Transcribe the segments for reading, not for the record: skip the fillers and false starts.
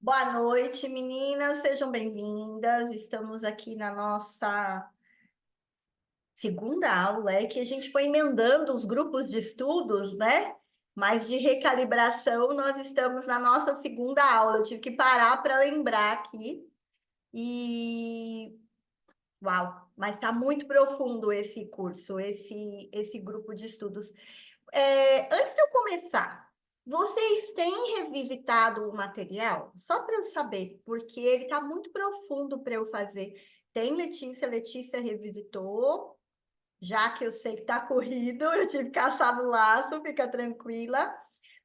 Boa noite, meninas, sejam bem-vindas. Estamos aqui na nossa segunda aula, é que a gente foi emendando os grupos de estudos, né? Mas de recalibração, nós estamos na nossa segunda aula. Eu tive que parar para lembrar aqui. E uau, mas está muito profundo esse curso, esse grupo de estudos. Antes de eu começar, vocês têm revisitado o material? Só para eu saber, porque ele está muito profundo para eu fazer. Tem Letícia, Letícia revisitou, já que eu sei que está corrido, eu tive que caçar no laço, fica tranquila.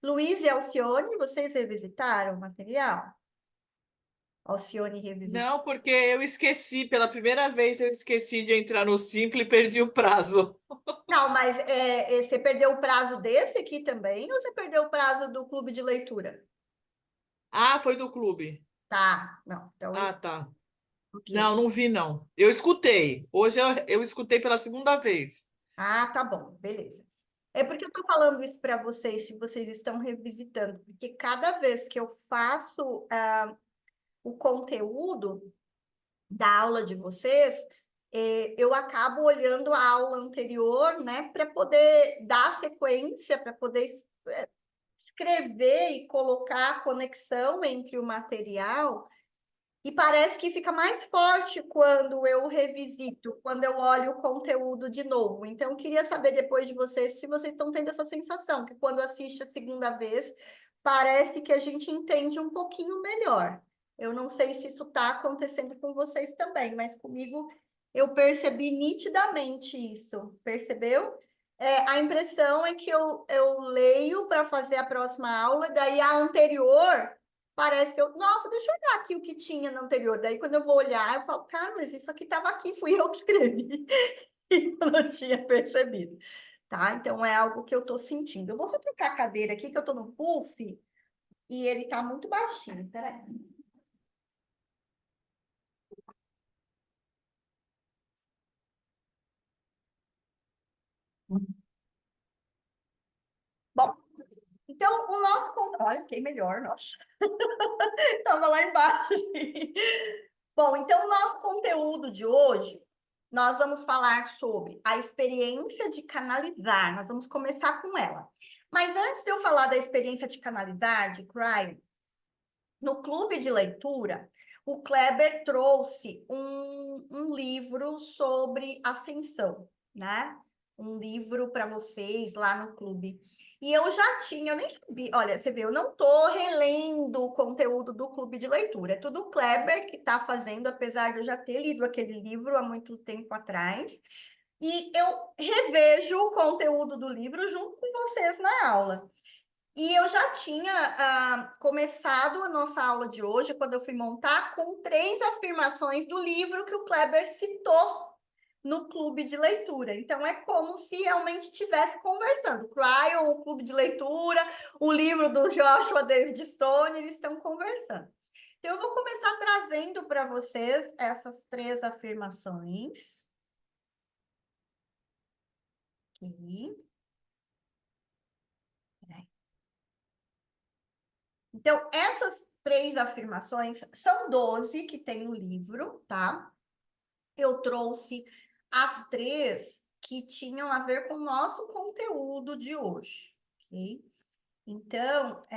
Luiz e Alcione, vocês revisitaram o material? Alcione revisitou. Não, porque eu esqueci, pela primeira vez eu esqueci de entrar no Simple e perdi o prazo. Não, mas você perdeu o prazo desse aqui também, ou você perdeu o prazo do clube de leitura? Ah, foi do clube. Tá, não, então Ah, isso, tá. ok. Não, não vi, não. Eu escutei. Hoje eu escutei pela segunda vez. Ah, tá bom, beleza. É porque eu tô falando isso para vocês, se vocês estão revisitando, porque cada vez que eu faço o conteúdo da aula de vocês, eu acabo olhando a aula anterior, né, para poder dar sequência, para poder escrever e colocar a conexão entre o material. E parece que fica mais forte quando eu revisito, quando eu olho o conteúdo de novo. Então, eu queria saber depois de vocês se vocês estão tendo essa sensação, que quando assiste a segunda vez, parece que a gente entende um pouquinho melhor. Eu não sei se isso está acontecendo com vocês também, mas comigo eu percebi nitidamente isso. Percebeu? A impressão é que eu leio para fazer a próxima aula, daí a anterior. Parece que nossa, deixa eu olhar aqui o que tinha no anterior. Daí, quando eu vou olhar, eu falo, cara, mas isso aqui estava aqui, fui eu que escrevi. E eu não tinha percebido, tá? Então, é algo que eu estou sentindo. Eu vou só trocar a cadeira aqui, que eu estou no puff, e ele está muito baixinho. Peraí. Bom, então, o nosso... Olha, fiquei melhor, nossa. Estava lá embaixo. Bom, então, o nosso conteúdo de hoje, nós vamos falar sobre a experiência de canalizar. Nós vamos começar com ela. Mas antes de eu falar da experiência de canalizar, de Cryo, no clube de leitura, o Kleber trouxe um livro sobre ascensão, né? Um livro para vocês lá no clube. E eu já tinha, eu nem sabia, olha, você vê, eu não estou relendo o conteúdo do clube de leitura, é tudo o Kleber que está fazendo, apesar de eu já ter lido aquele livro há muito tempo atrás. E eu revejo o conteúdo do livro junto com vocês na aula. E eu já tinha começado a nossa aula de hoje, quando eu fui montar, com 3 afirmações do livro que o Kleber citou no clube de leitura. Então, é como se realmente estivesse conversando. Cryon, o clube de leitura, o livro do Joshua David Stone, eles estão conversando. Então, eu vou começar trazendo para vocês essas 3 afirmações. Aqui. Então, essas 3 afirmações são 12 que tem no livro, tá? Eu trouxe as 3 que tinham a ver com o nosso conteúdo de hoje, ok? Então,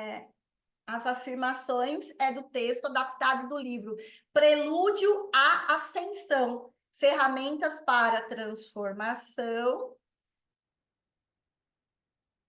as afirmações é do texto adaptado do livro Prelúdio à Ascensão, Ferramentas para Transformação,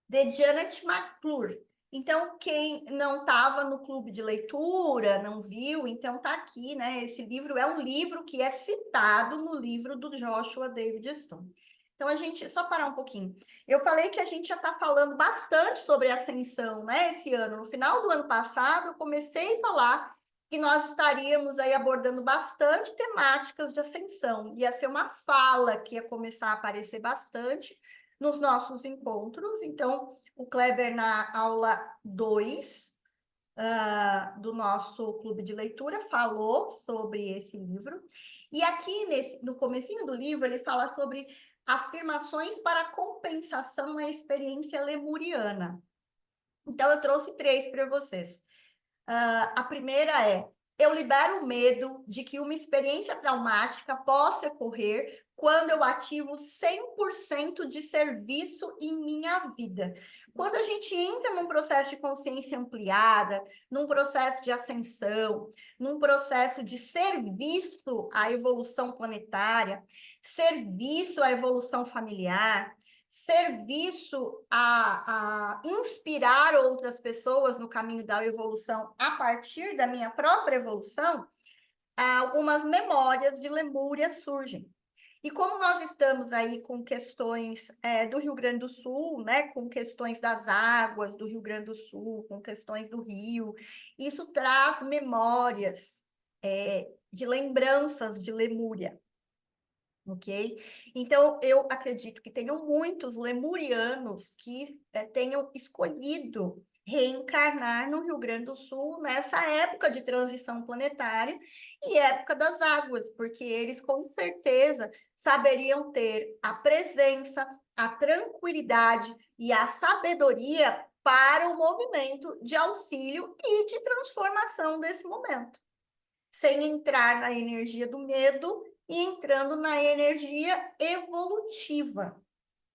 de Janet McClure. Então, quem não estava no clube de leitura, não viu, então está aqui, né? Esse livro é um livro que é citado no livro do Joshua David Stone. Então, a gente, só parar um pouquinho. Eu falei que a gente já está falando bastante sobre ascensão, né? Esse ano. No final do ano passado, eu comecei a falar que nós estaríamos aí abordando bastante temáticas de ascensão. Ia ser uma fala que ia começar a aparecer bastante nos nossos encontros. Então, o Kleber, na aula 2 do nosso clube de leitura, falou sobre esse livro. E aqui, no comecinho do livro, ele fala sobre afirmações para compensação à experiência lemuriana. Então, eu trouxe 3 para vocês. A primeira é: eu libero o medo de que uma experiência traumática possa ocorrer quando eu ativo 100% de serviço em minha vida. Quando a gente entra num processo de consciência ampliada, num processo de ascensão, num processo de serviço à evolução planetária, serviço à evolução familiar, serviço a inspirar outras pessoas no caminho da evolução a partir da minha própria evolução, algumas memórias de Lemúria surgem. E como nós estamos aí com questões do Rio Grande do Sul, né, com questões das águas do Rio Grande do Sul, com questões do rio, isso traz memórias de lembranças de Lemúria. Ok? Então, eu acredito que tenham muitos lemurianos que tenham escolhido reencarnar no Rio Grande do Sul nessa época de transição planetária e época das águas, porque eles com certeza saberiam ter a presença, a tranquilidade e a sabedoria para o movimento de auxílio e de transformação desse momento, sem entrar na energia do medo e entrando na energia evolutiva,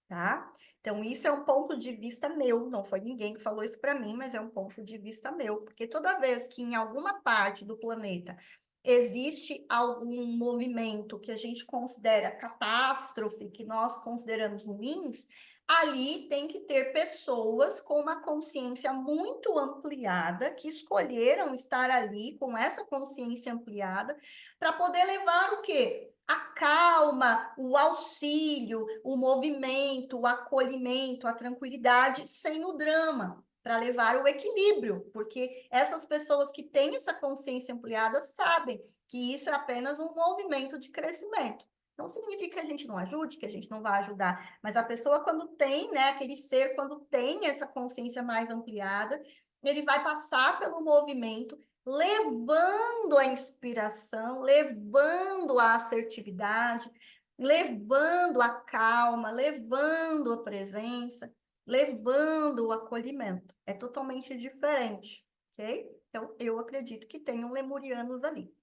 tá? Então, isso é um ponto de vista meu, não foi ninguém que falou isso para mim, mas é um ponto de vista meu, porque toda vez que em alguma parte do planeta existe algum movimento que a gente considera catástrofe, que nós consideramos ruins, ali tem que ter pessoas com uma consciência muito ampliada, que escolheram estar ali com essa consciência ampliada, para poder levar o quê? A calma, o auxílio, o movimento, o acolhimento, a tranquilidade, sem o drama, para levar o equilíbrio, porque essas pessoas que têm essa consciência ampliada sabem que isso é apenas um movimento de crescimento. Não significa que a gente não ajude, que a gente não vai ajudar, mas a pessoa, quando tem, né, aquele ser, quando tem essa consciência mais ampliada, ele vai passar pelo movimento, levando a inspiração, levando a assertividade, levando a calma, levando a presença, levando o acolhimento. É totalmente diferente, ok? Então, eu acredito que tenham lemurianos ali.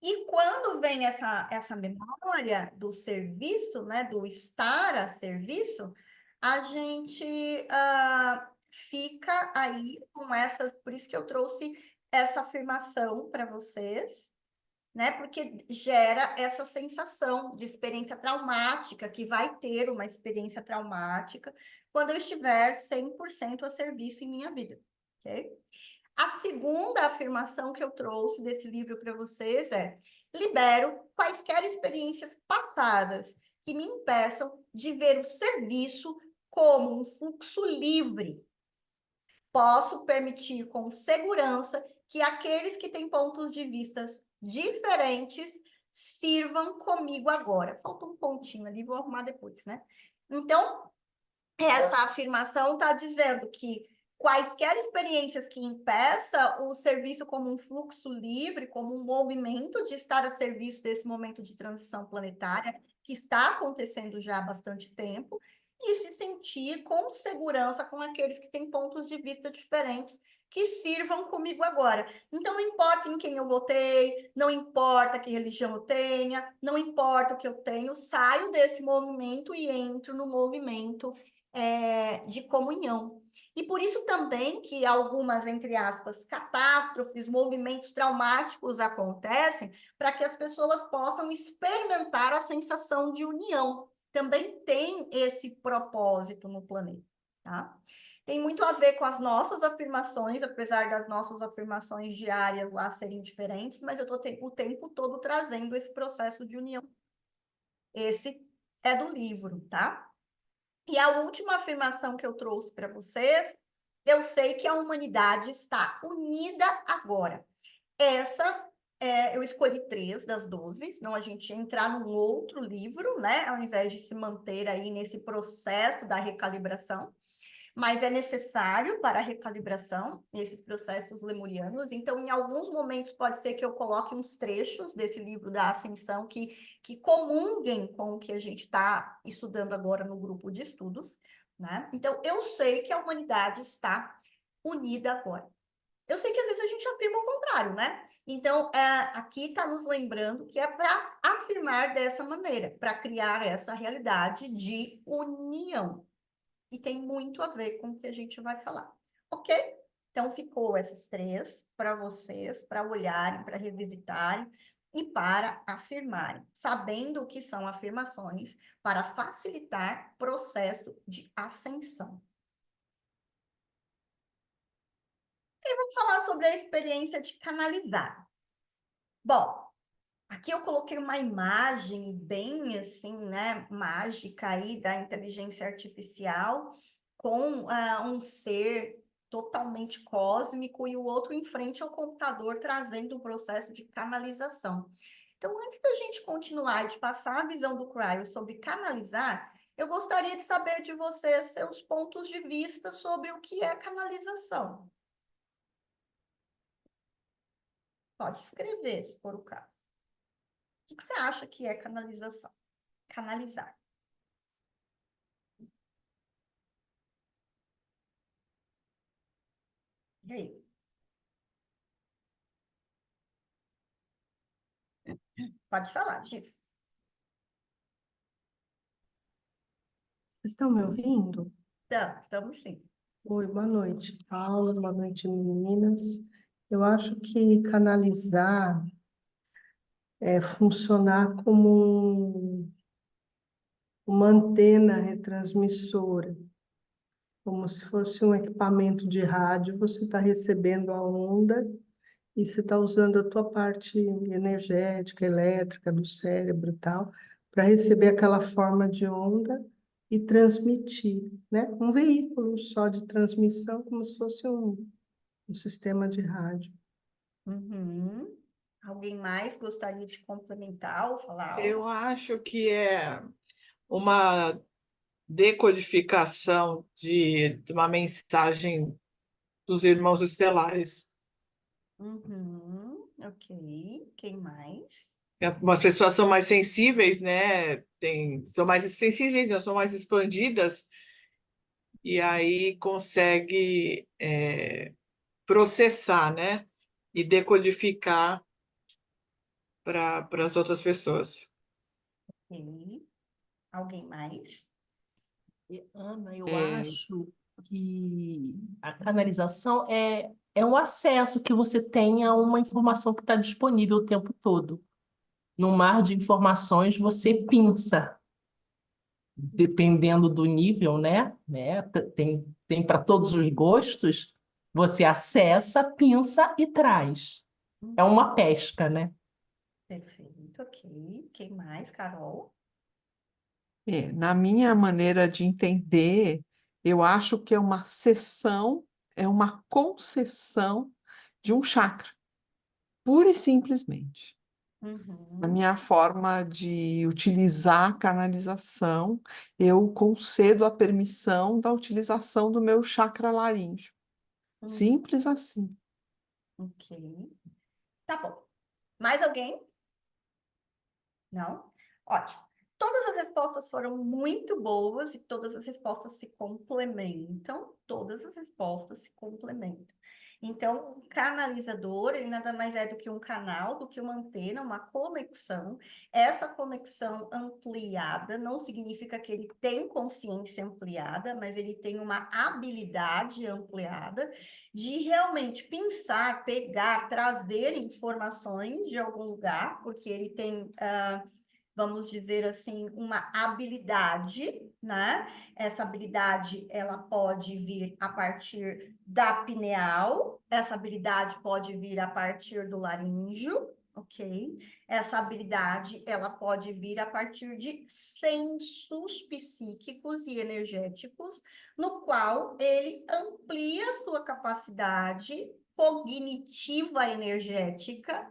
E quando vem essa memória do serviço, né, do estar a serviço, a gente fica aí com essas. Por isso que eu trouxe essa afirmação para vocês, né? Porque gera essa sensação de experiência traumática, que vai ter uma experiência traumática quando eu estiver 100% a serviço em minha vida, ok? A segunda afirmação que eu trouxe desse livro para vocês é: libero quaisquer experiências passadas que me impeçam de ver o serviço como um fluxo livre. Posso permitir com segurança que aqueles que têm pontos de vista diferentes sirvam comigo agora. Falta um pontinho ali, vou arrumar depois, né? Então, essa afirmação está dizendo que quaisquer experiências que impeçam o serviço como um fluxo livre, como um movimento de estar a serviço desse momento de transição planetária, que está acontecendo já há bastante tempo, e se sentir com segurança com aqueles que têm pontos de vista diferentes, que sirvam comigo agora. Então, não importa em quem eu votei, não importa que religião eu tenha, não importa o que eu tenho, saio desse movimento e entro no movimento de comunhão. E por isso também que algumas, entre aspas, catástrofes, movimentos traumáticos acontecem, para que as pessoas possam experimentar a sensação de união. Também tem esse propósito no planeta, tá? Tem muito a ver com as nossas afirmações, apesar das nossas afirmações diárias lá serem diferentes, mas eu estou o tempo todo trazendo esse processo de união. Esse é do livro, tá? E a última afirmação que eu trouxe para vocês: eu sei que a humanidade está unida agora. Essa, eu escolhi 3 das 12, senão a gente ia entrar num outro livro, né? Ao invés de se manter aí nesse processo da recalibração. Mas é necessário para a recalibração, esses processos lemurianos. Então, em alguns momentos, pode ser que eu coloque uns trechos desse livro da Ascensão que comunguem com o que a gente está estudando agora no grupo de estudos, né? Então, eu sei que a humanidade está unida agora. eu sei que às vezes a gente afirma o contrário, né? Então, aqui está nos lembrando que é para afirmar dessa maneira, para criar essa realidade de união. E tem muito a ver com o que a gente vai falar, ok? Então, ficou essas três para vocês, para olharem, para revisitarem e para afirmarem, sabendo o que são afirmações para facilitar processo de ascensão. E vamos falar sobre a experiência de canalizar. Bom, aqui eu coloquei uma imagem bem assim, né, mágica aí da inteligência artificial com um ser totalmente cósmico e o outro em frente ao computador trazendo o processo de canalização. Então, antes da gente continuar e de passar a visão do Cryo sobre canalizar, eu gostaria de saber de você seus pontos de vista sobre o que é canalização. Pode escrever, se for o caso. O que você acha que é canalização? Canalizar. E aí? Pode falar, Gis. Vocês estão me ouvindo? Estamos sim. Oi, boa noite, Paula, boa noite, meninas. Eu acho que canalizar é funcionar como uma antena retransmissora, como se fosse um equipamento de rádio, você está recebendo a onda e você está usando a tua parte energética, elétrica do cérebro e tal, para receber aquela forma de onda e transmitir, né? Um veículo só de transmissão, como se fosse um sistema de rádio. Uhum. Alguém mais gostaria de complementar ou falar Eu algo? acho que é uma decodificação de uma mensagem dos irmãos estelares. Uhum. Ok. Quem mais? Algumas pessoas são mais sensíveis, né? São mais sensíveis, não, são mais expandidas, e aí consegue processar, né? E decodificar para as outras pessoas. Ok. Alguém mais? Ana, eu É, acho que a canalização é um acesso que você tem a uma informação que está disponível o tempo todo. No mar de informações, você pinça, dependendo do nível, né? Tem para todos os gostos, você acessa, pinça e traz. É uma pesca, né? Perfeito, ok. Quem mais, Carol? Na minha maneira de entender, eu acho que é uma cessão, é uma concessão de um chakra, pura e simplesmente. Na Uhum. minha forma de utilizar a canalização, eu concedo a permissão da utilização do meu chakra laríngeo. Simples assim. Ok. Tá bom. Mais alguém? Não? Ótimo. Todas as respostas foram muito boas e todas as respostas se complementam. Todas as respostas se complementam. Então, o canalizador, ele nada mais é do que um canal, do que uma antena, uma conexão. Essa conexão ampliada não significa que ele tem consciência ampliada, mas ele tem uma habilidade ampliada de realmente pensar, pegar, trazer informações de algum lugar, porque ele tem vamos dizer assim, uma habilidade, né? Essa habilidade, ela pode vir a partir da pineal, essa habilidade pode vir a partir do laríngeo, ok? Essa habilidade, ela pode vir a partir de sensos psíquicos e energéticos, no qual ele amplia sua capacidade cognitiva energética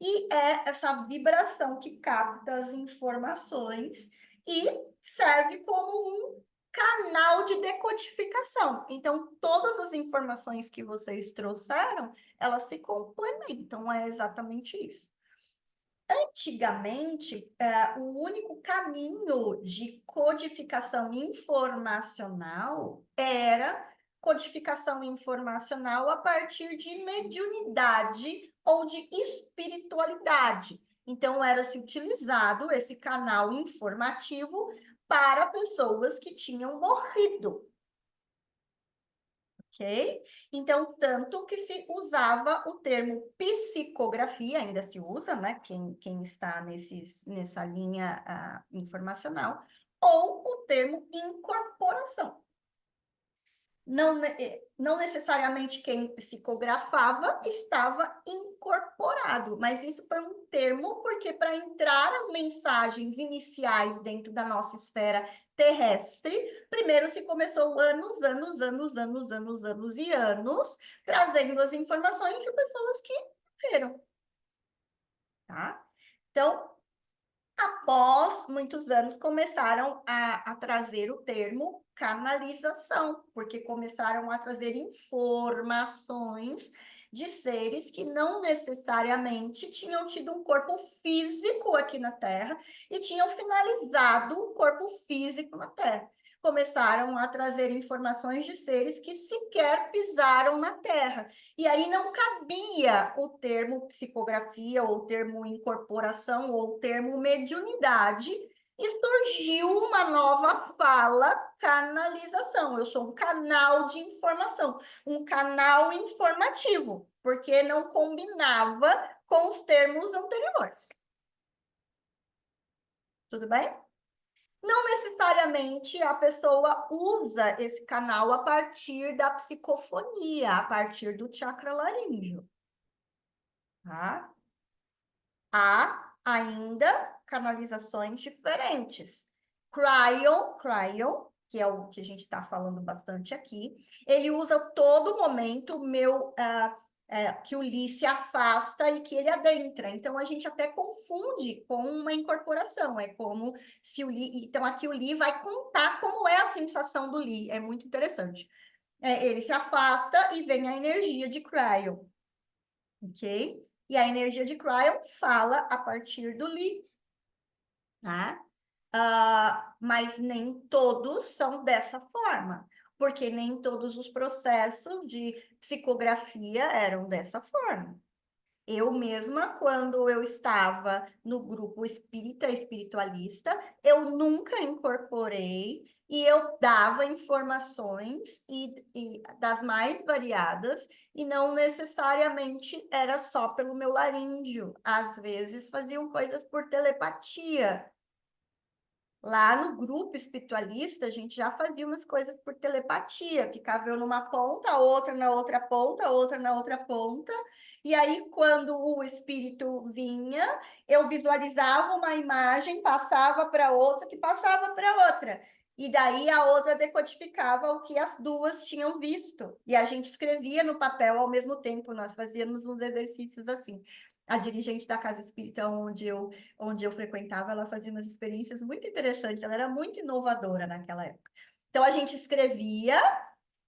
e é essa vibração que capta as informações e serve como um canal de decodificação. Então, todas as informações que vocês trouxeram, elas se complementam, é exatamente isso. Antigamente, o único caminho de codificação informacional era codificação informacional a partir de mediunidade ou de espiritualidade. Então, era-se utilizado esse canal informativo para pessoas que tinham morrido. Ok? Então, tanto que se usava o termo psicografia, ainda se usa, né? Quem está nessa linha informacional, ou o termo incorporação. Não necessariamente quem psicografava estava incorporado, mas isso foi um termo porque para entrar as mensagens iniciais dentro da nossa esfera terrestre, primeiro se começou anos e anos, trazendo as informações de pessoas que viram, tá? Então, após muitos anos, começaram a trazer o termo canalização, porque começaram a trazer informações de seres que não necessariamente tinham tido um corpo físico aqui na Terra e tinham finalizado um corpo físico na Terra. Começaram a trazer informações de seres que sequer pisaram na Terra. E aí não cabia o termo psicografia, ou o termo incorporação, ou o termo mediunidade, e surgiu uma nova fala, canalização. Eu sou um canal de informação, um canal informativo, porque não combinava com os termos anteriores. Tudo bem? Não necessariamente a pessoa usa esse canal a partir da psicofonia, a partir do chakra laríngeo. Tá? Há ainda canalizações diferentes. Cryon, que é o que a gente está falando bastante aqui, ele usa todo momento que o Li se afasta e que ele adentra. Então, a gente até confunde com uma incorporação. É como se o Li... Então, aqui o Li vai contar como é a sensação do Li. É muito interessante. Ele se afasta e vem a energia de Cryon. Ok? E a energia de Cryon fala a partir do Li. Tá? Mas nem todos são dessa forma, porque nem todos os processos de psicografia eram dessa forma. Eu mesma, quando eu estava no grupo espírita espiritualista, eu nunca incorporei e eu dava informações e das mais variadas, e não necessariamente era só pelo meu laríngeo. Às vezes faziam coisas por telepatia. Lá no grupo espiritualista, a gente já fazia umas coisas por telepatia, ficava eu numa ponta, outra na outra ponta, outra na outra ponta, e aí quando o espírito vinha, eu visualizava uma imagem, passava para outra, que passava para outra, e daí a outra decodificava o que as duas tinham visto, e a gente escrevia no papel ao mesmo tempo, nós fazíamos uns exercícios assim. A dirigente da casa espírita onde eu frequentava, ela fazia umas experiências muito interessantes, ela era muito inovadora naquela época. Então, a gente escrevia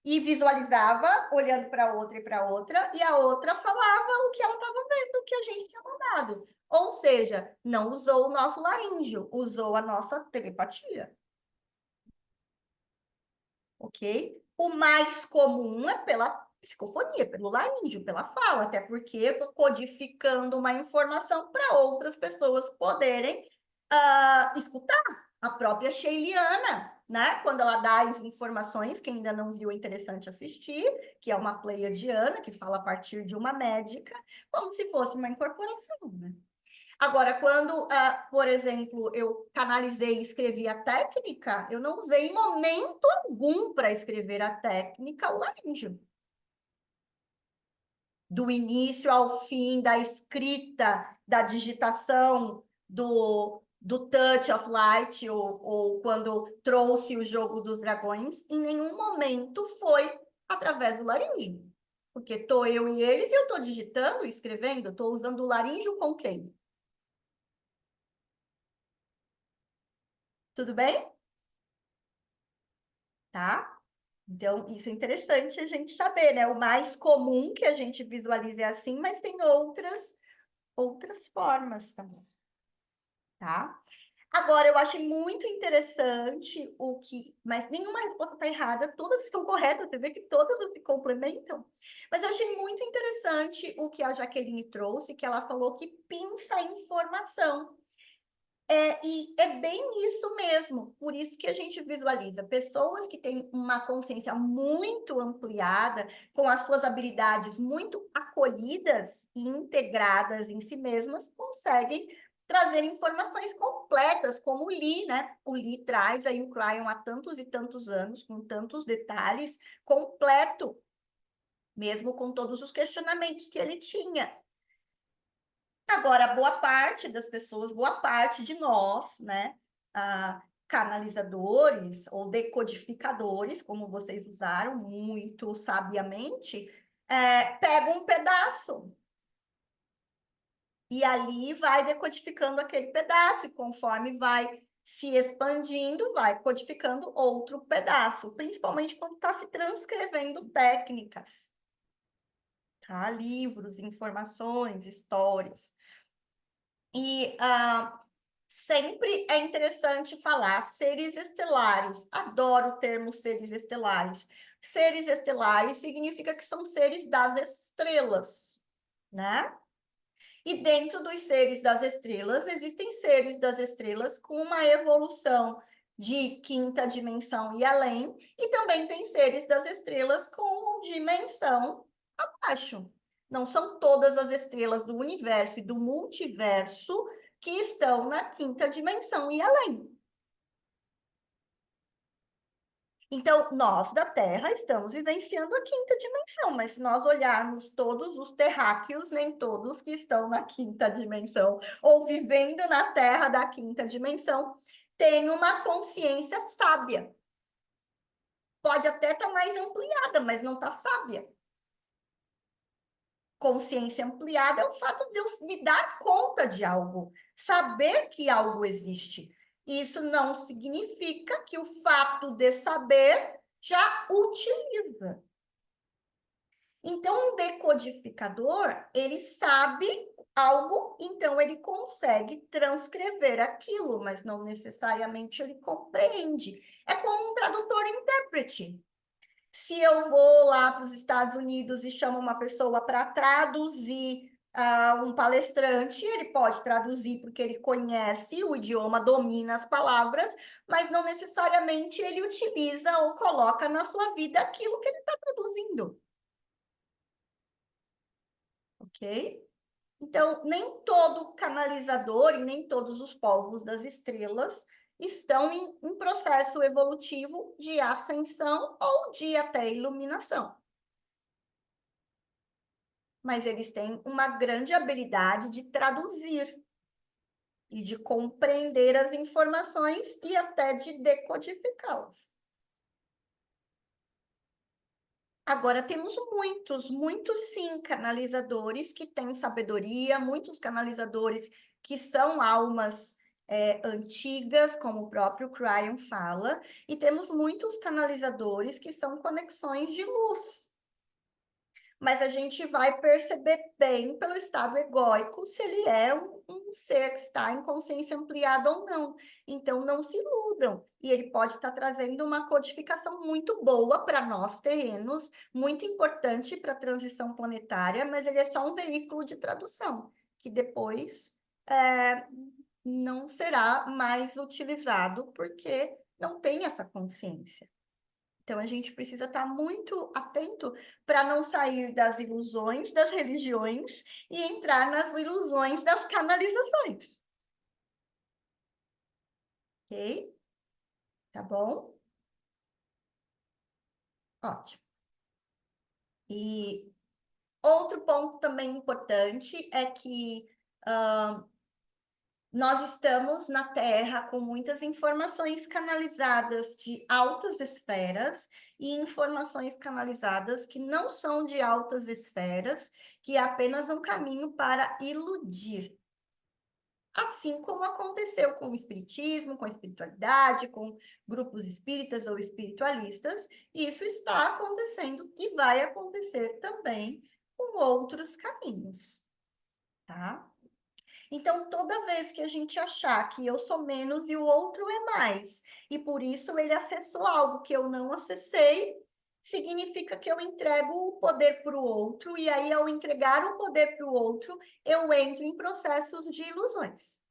e visualizava, olhando para outra e para outra, e a outra falava o que ela estava vendo, o que a gente tinha mandado. Ou seja, não usou o nosso laríngeo, usou a nossa telepatia. Ok? O mais comum é pela psicofonia, pelo laríngeo, pela fala, até porque eu estou codificando uma informação para outras pessoas poderem escutar. A própria Sheiliana, né? Quando ela dá as informações, quem ainda não viu é interessante assistir, que é uma pleiadiana, que fala a partir de uma médica, como se fosse uma incorporação, né? Agora, quando, por exemplo, eu canalizei e escrevi a técnica, eu não usei em momento algum para escrever a técnica o laríngeo. Do início ao fim, da escrita, da digitação, do Touch of Light, ou quando trouxe o jogo dos dragões, em nenhum momento foi através do laríngeo. Porque estou eu e eles e eu estou digitando, escrevendo, estou usando o laríngeo com quem? Tudo bem? Tá? Então, isso é interessante a gente saber, né? O mais comum que a gente visualize é assim, mas tem outras formas também, tá? Agora, eu achei muito interessante o que... Mas nenhuma resposta está errada, todas estão corretas, você vê que todas se complementam. Mas eu achei muito interessante o que a Jaqueline trouxe, que ela falou que pinça a informação. E é bem isso mesmo, por isso que a gente visualiza pessoas que têm uma consciência muito ampliada, com as suas habilidades muito acolhidas e integradas em si mesmas, conseguem trazer informações completas, como o Lee, né? O Lee traz aí o Cryon há tantos e tantos anos, com tantos detalhes, completo, mesmo com todos os questionamentos que ele tinha. Agora, boa parte das pessoas, boa parte de nós, né, canalizadores ou decodificadores, como vocês usaram muito sabiamente, pega um pedaço e ali vai decodificando aquele pedaço, e conforme vai se expandindo, vai codificando outro pedaço, principalmente quando está se transcrevendo técnicas, tá? Livros, informações, histórias. E sempre é interessante falar seres estelares. Adoro o termo seres estelares. Seres estelares significa que são seres das estrelas, né? E dentro dos seres das estrelas, existem seres das estrelas com uma evolução de quinta dimensão e além, e também tem seres das estrelas com dimensão abaixo. Não são todas as estrelas do universo e do multiverso que estão na quinta dimensão e além. Então, nós da Terra estamos vivenciando a quinta dimensão, mas se nós olharmos todos os terráqueos, nem todos que estão na quinta dimensão ou vivendo na Terra da quinta dimensão, têm uma consciência sábia. Pode até estar mais ampliada, mas não está sábia. Consciência ampliada é o fato de eu me dar conta de algo, saber que algo existe. Isso não significa que o fato de saber já utiliza. Então, um decodificador, ele sabe algo, então ele consegue transcrever aquilo, mas não necessariamente ele compreende. É como um tradutor-intérprete. Se eu vou lá para os Estados Unidos e chamo uma pessoa para traduzir um palestrante, ele pode traduzir porque ele conhece o idioma, domina as palavras, mas não necessariamente ele utiliza ou coloca na sua vida aquilo que ele está traduzindo. Ok? Então, nem todo canalizador e nem todos os povos das estrelas estão em um processo evolutivo de ascensão ou de até iluminação. Mas eles têm uma grande habilidade de traduzir e de compreender as informações e até de decodificá-las. Agora, temos muitos sim, canalizadores que têm sabedoria, muitos canalizadores que são almas antigas, como o próprio Cryon fala, e temos muitos canalizadores que são conexões de luz. Mas a gente vai perceber bem pelo estado egóico se ele é um ser que está em consciência ampliada ou não. Então, não se iludam. E ele pode estar trazendo uma codificação muito boa para nós terrenos, muito importante para a transição planetária, mas ele é só um veículo de tradução, que depois não será mais utilizado, porque não tem essa consciência. Então, a gente precisa estar muito atento para não sair das ilusões das religiões e entrar nas ilusões das canalizações. Ok? Tá bom? Ótimo. E outro ponto também importante é que nós estamos na Terra com muitas informações canalizadas de altas esferas e informações canalizadas que não são de altas esferas, que é apenas um caminho para iludir. Assim como aconteceu com o espiritismo, com a espiritualidade, com grupos espíritas ou espiritualistas, isso está acontecendo e vai acontecer também com outros caminhos, tá? Então, toda vez que a gente achar que eu sou menos e o outro é mais, e por isso ele acessou algo que eu não acessei, significa que eu entrego o poder para o outro, e aí, ao entregar o poder para o outro, eu entro em processos de ilusões.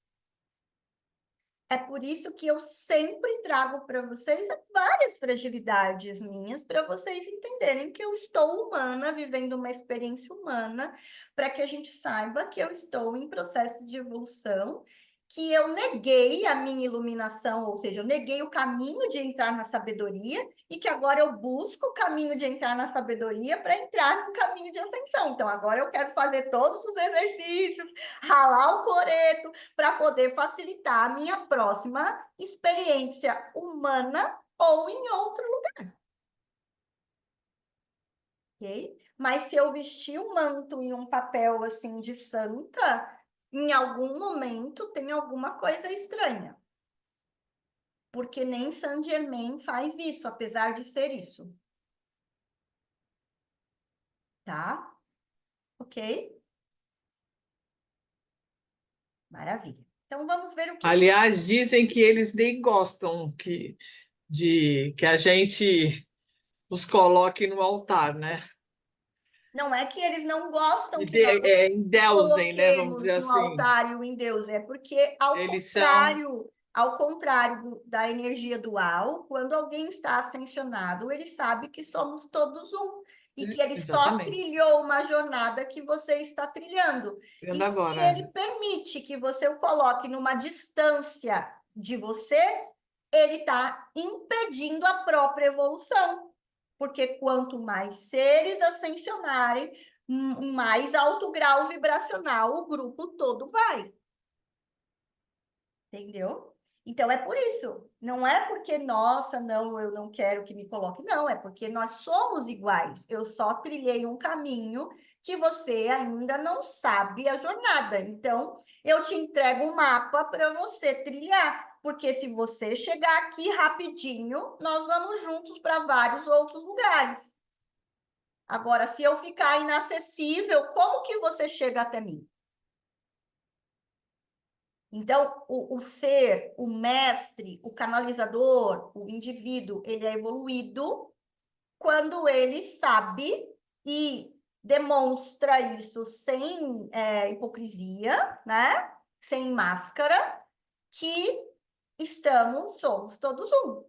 É por isso que eu sempre trago para vocês várias fragilidades minhas, para vocês entenderem que eu estou humana, vivendo uma experiência humana, para que a gente saiba que eu estou em processo de evolução, que eu neguei a minha iluminação, ou seja, eu neguei o caminho de entrar na sabedoria, e que agora eu busco o caminho de entrar na sabedoria para entrar no caminho de ascensão. Então, agora eu quero fazer todos os exercícios, ralar o coreto, para poder facilitar a minha próxima experiência humana ou em outro lugar. Ok? Mas se eu vestir um manto e um papel assim de santa, em algum momento tem alguma coisa estranha. Porque nem Saint Germain faz isso, apesar de ser isso. Tá? Ok? Maravilha. Então vamos ver o que. Aliás, dizem que eles nem gostam que a gente os coloque no altar, né? Não é que eles não gostam E que nós endeusem, né? Vamos dizer coloquemos no assim. altar e o em Deus, é porque, Eles são. ao contrário da energia dual, quando alguém está ascensionado, ele sabe que somos todos um, e que ele só Exatamente. trilhou uma jornada que você está trilhando. E Vendo se agora. ele permite que você o coloque numa distância de você, ele está impedindo a própria evolução. Porque quanto mais seres ascensionarem, mais alto grau vibracional o grupo todo vai. Entendeu? Então é por isso. Não é porque, nossa, não, eu não quero que me coloque. Não, é porque nós somos iguais. Eu só trilhei um caminho que você ainda não sabe a jornada. Então, eu te entrego um mapa para você trilhar. Porque se você chegar aqui rapidinho, nós vamos juntos para vários outros lugares. Agora, se eu ficar inacessível, como que você chega até mim? Então, o ser, o mestre, o canalizador, o indivíduo, ele é evoluído quando ele sabe e demonstra isso sem hipocrisia, né? Sem máscara, que somos todos um.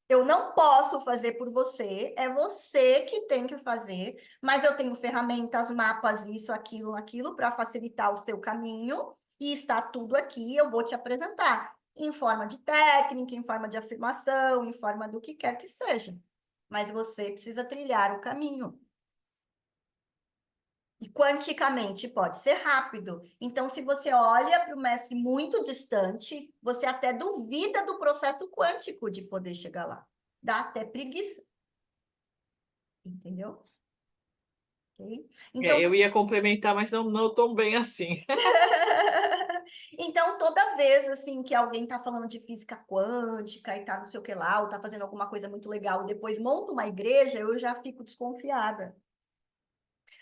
Eu não posso fazer por você, é você que tem que fazer, mas eu tenho ferramentas, mapas, isso, aquilo, para facilitar o seu caminho, e está tudo aqui, eu vou te apresentar, em forma de técnica, em forma de afirmação, em forma do que quer que seja. Mas você precisa trilhar o caminho. E quanticamente pode ser rápido. Então, se você olha para o mestre muito distante, você até duvida do processo quântico de poder chegar lá. Dá até preguiça. Entendeu? Okay? Então, Eu ia complementar, mas não tão bem assim. então, toda vez assim que alguém está falando de física quântica e tá não sei o que lá, ou está fazendo alguma coisa muito legal e depois monta uma igreja, eu já fico desconfiada.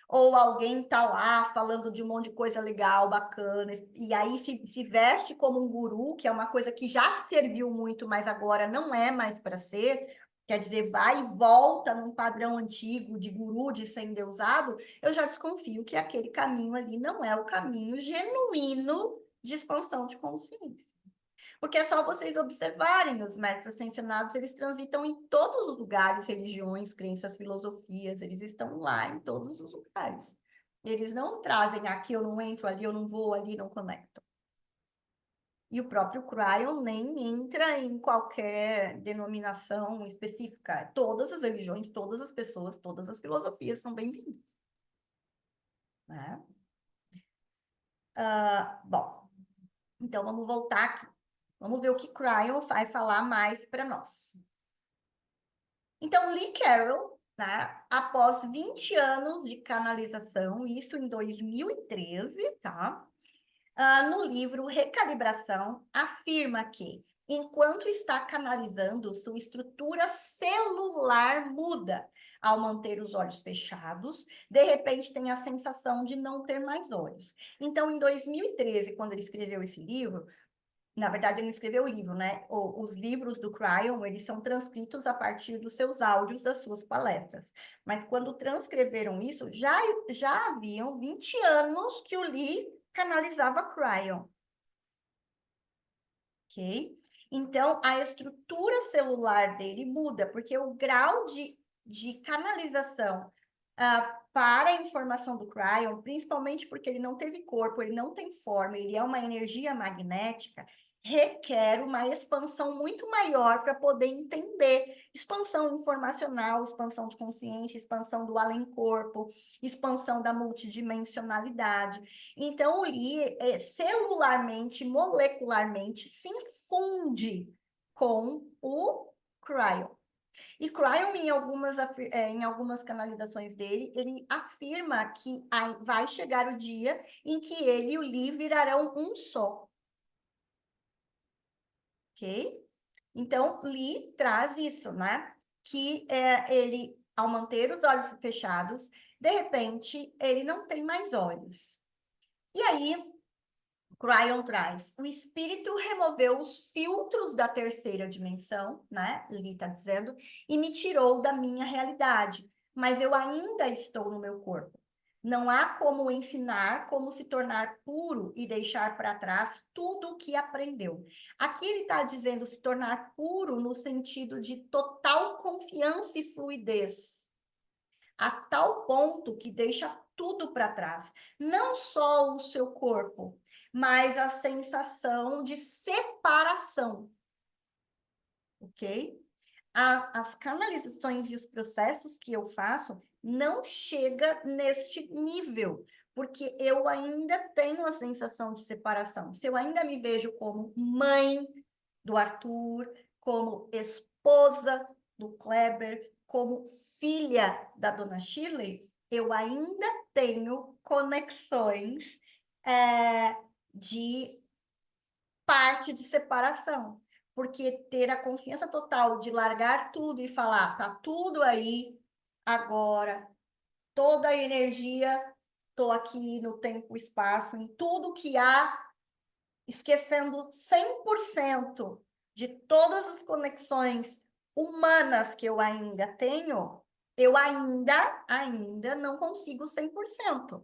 Ou alguém está lá falando de um monte de coisa legal, bacana, e aí se veste como um guru, que é uma coisa que já serviu muito, mas agora não é mais para ser, quer dizer, vai e volta num padrão antigo de guru, de ser endeusado, eu já desconfio que aquele caminho ali não é o caminho genuíno de expansão de consciência. Porque é só vocês observarem, os mestres ascensionados, eles transitam em todos os lugares, religiões, crenças, filosofias, eles estão lá em todos os lugares. Eles não trazem aqui, eu não entro ali, eu não vou ali, não conecto. E o próprio Cryon nem entra em qualquer denominação específica. Todas as religiões, todas as pessoas, todas as filosofias são bem-vindas. Né? Bom, então vamos voltar aqui. Vamos ver o que Cryon vai falar mais para nós. Então, Lee Carroll, né, após 20 anos de canalização, isso em 2013, tá? No livro Recalibração, afirma que, enquanto está canalizando, sua estrutura celular muda, ao manter os olhos fechados, de repente tem a sensação de não ter mais olhos. Então, em 2013, quando ele escreveu esse livro, na verdade, ele não escreveu o livro, né? Os livros do Cryon, eles são transcritos a partir dos seus áudios, das suas palestras. Mas quando transcreveram isso, já haviam 20 anos que o Lee canalizava Cryon. Ok? Então, a estrutura celular dele muda, porque o grau de canalização para a informação do Cryon, principalmente porque ele não teve corpo, ele não tem forma, ele é uma energia magnética, requer uma expansão muito maior para poder entender. Expansão informacional, expansão de consciência, expansão do além-corpo, expansão da multidimensionalidade. Então, o Lee, celularmente, molecularmente, se infunde com o Cryon. E Cryon, em algumas canalizações dele, ele afirma que vai chegar o dia em que ele e o Lee virarão um só. Ok? Então, Lee traz isso, né? Que ele, ao manter os olhos fechados, de repente, ele não tem mais olhos. E aí, Cryon traz, o espírito removeu os filtros da terceira dimensão, né? Lee está dizendo, e me tirou da minha realidade, mas eu ainda estou no meu corpo. Não há como ensinar como se tornar puro e deixar para trás tudo o que aprendeu. Aqui ele está dizendo se tornar puro no sentido de total confiança e fluidez, a tal ponto que deixa tudo para trás. Não só o seu corpo, mas a sensação de separação. Ok? As canalizações e os processos que eu faço não chega neste nível, porque eu ainda tenho a sensação de separação. Se eu ainda me vejo como mãe do Arthur, como esposa do Kleber, como filha da dona Shirley, eu ainda tenho conexões de parte de separação. Porque ter a confiança total de largar tudo e falar, tá tudo aí, agora, toda a energia, tô aqui no tempo e espaço, em tudo que há, esquecendo 100% de todas as conexões humanas que eu ainda tenho, eu ainda não consigo 100%,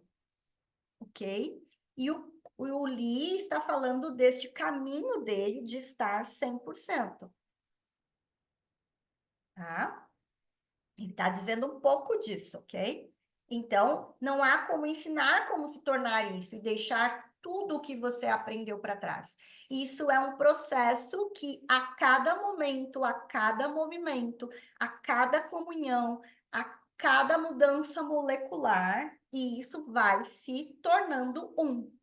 ok? E o Lee está falando deste caminho dele de estar 100%, tá? Ele está dizendo um pouco disso, ok? Então, não há como ensinar como se tornar isso e deixar tudo o que você aprendeu para trás. Isso é um processo que a cada momento, a cada movimento, a cada comunhão, a cada mudança molecular, e isso vai se tornando um.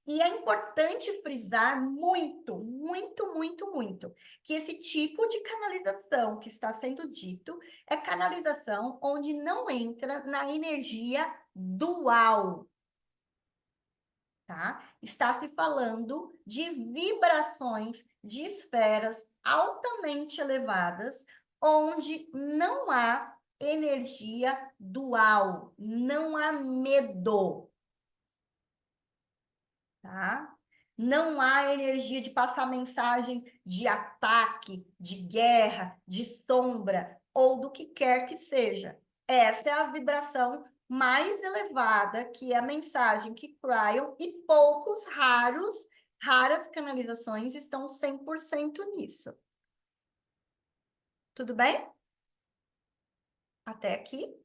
E é importante frisar muito, muito, muito, muito, que esse tipo de canalização que está sendo dito é canalização onde não entra na energia dual, tá? Está se falando de vibrações de esferas altamente elevadas, onde não há energia dual, não há medo. Tá? Não há energia de passar mensagem de ataque, de guerra, de sombra ou do que quer que seja. Essa é a vibração mais elevada, que é a mensagem que Cryon e raras canalizações estão 100% nisso. Tudo bem? Até aqui?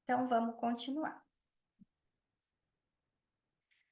Então, vamos continuar.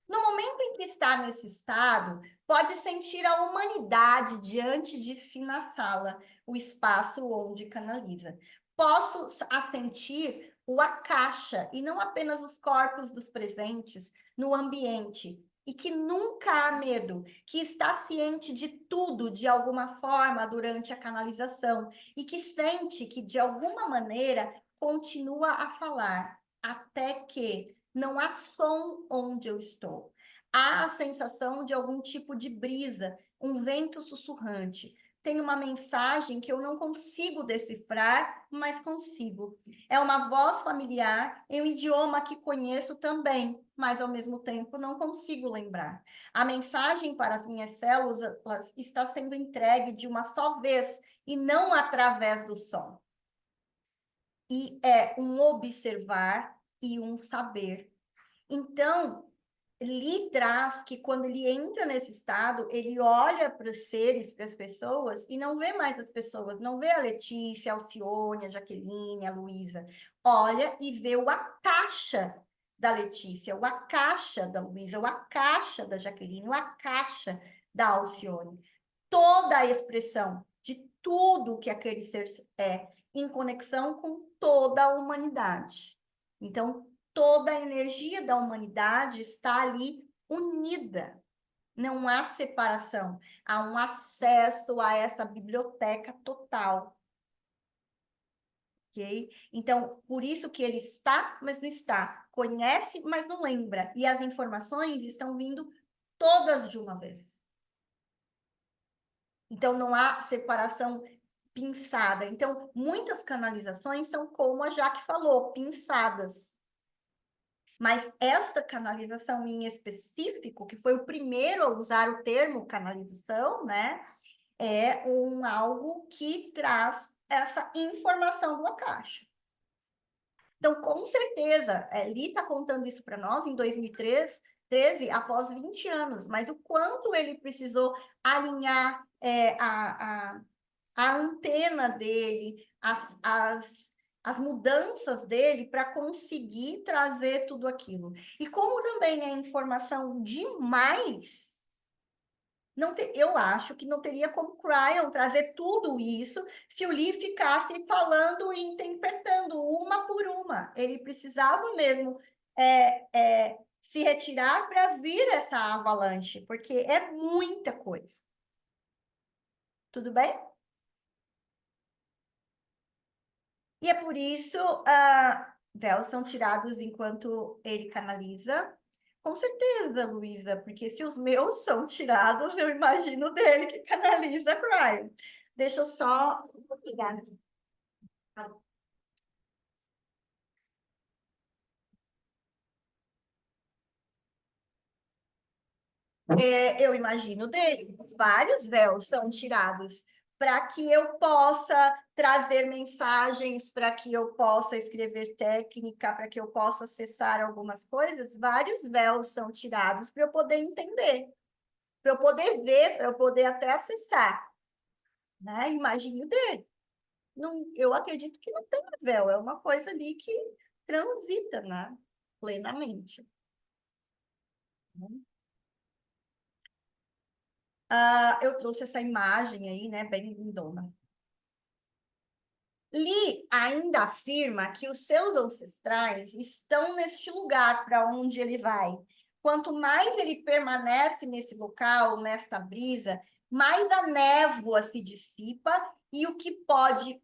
No momento em que está nesse estado, pode sentir a humanidade diante de si na sala, o espaço onde canaliza. Posso sentir o Akasha, e não apenas os corpos dos presentes no ambiente, e que nunca há medo, que está ciente de tudo de alguma forma durante a canalização, e que sente que, de alguma maneira, continua a falar, até que não há som onde eu estou. Há a sensação de algum tipo de brisa, um vento sussurrante. tem uma mensagem que eu não consigo decifrar, mas consigo. É uma voz familiar em um idioma que conheço também, mas ao mesmo tempo não consigo lembrar. A mensagem para as minhas células está sendo entregue de uma só vez e não através do som. E é um observar e um saber. Então, Lee traz que quando ele entra nesse estado, ele olha para os seres, para as pessoas, e não vê mais as pessoas, não vê a Letícia, a Alcione, a Jaqueline, a Luísa. Olha e vê o Akasha da Letícia, o Akasha da Luísa, o Akasha da Jaqueline, o Akasha da Alcione. Toda a expressão de tudo que aquele ser é, em conexão com toda a humanidade. Então, toda a energia da humanidade está ali unida. Não há separação. Há um acesso a essa biblioteca total. Ok? Então, por isso que ele está, mas não está. Conhece, mas não lembra. E as informações estão vindo todas de uma vez. Então, não há separação pinçada. Então, muitas canalizações são como a Jaque falou, pinçadas. Mas esta canalização em específico, que foi o primeiro a usar o termo canalização, né? É algo que traz essa informação do Akasha. Então, com certeza, Lee está contando isso para nós em 2013, após 20 anos, mas o quanto ele precisou alinhar a antena dele, as mudanças dele para conseguir trazer tudo aquilo. E como também é informação demais, eu acho que não teria como Cryon trazer tudo isso se o Lee ficasse falando e interpretando uma por uma. Ele precisava mesmo se retirar para vir essa avalanche, porque é muita coisa. Tudo bem? E é por isso, véus são tirados enquanto ele canaliza. Com certeza, Luísa, porque se os meus são tirados, eu imagino dele que canaliza Cryon. Deixa eu só... Obrigada. Eu imagino dele. Vários véus são tirados para que eu possa trazer mensagens, para que eu possa escrever técnica, para que eu possa acessar algumas coisas. Vários véus são tirados para eu poder entender, para eu poder ver, para eu poder até acessar. Né? Imagino dele. Não, eu acredito que não tem véu, é uma coisa ali que transita, né? Plenamente. Eu trouxe essa imagem aí, né, bem lindona. Lee ainda afirma que os seus ancestrais estão neste lugar para onde ele vai. Quanto mais ele permanece nesse local, nesta brisa, mais a névoa se dissipa e que pode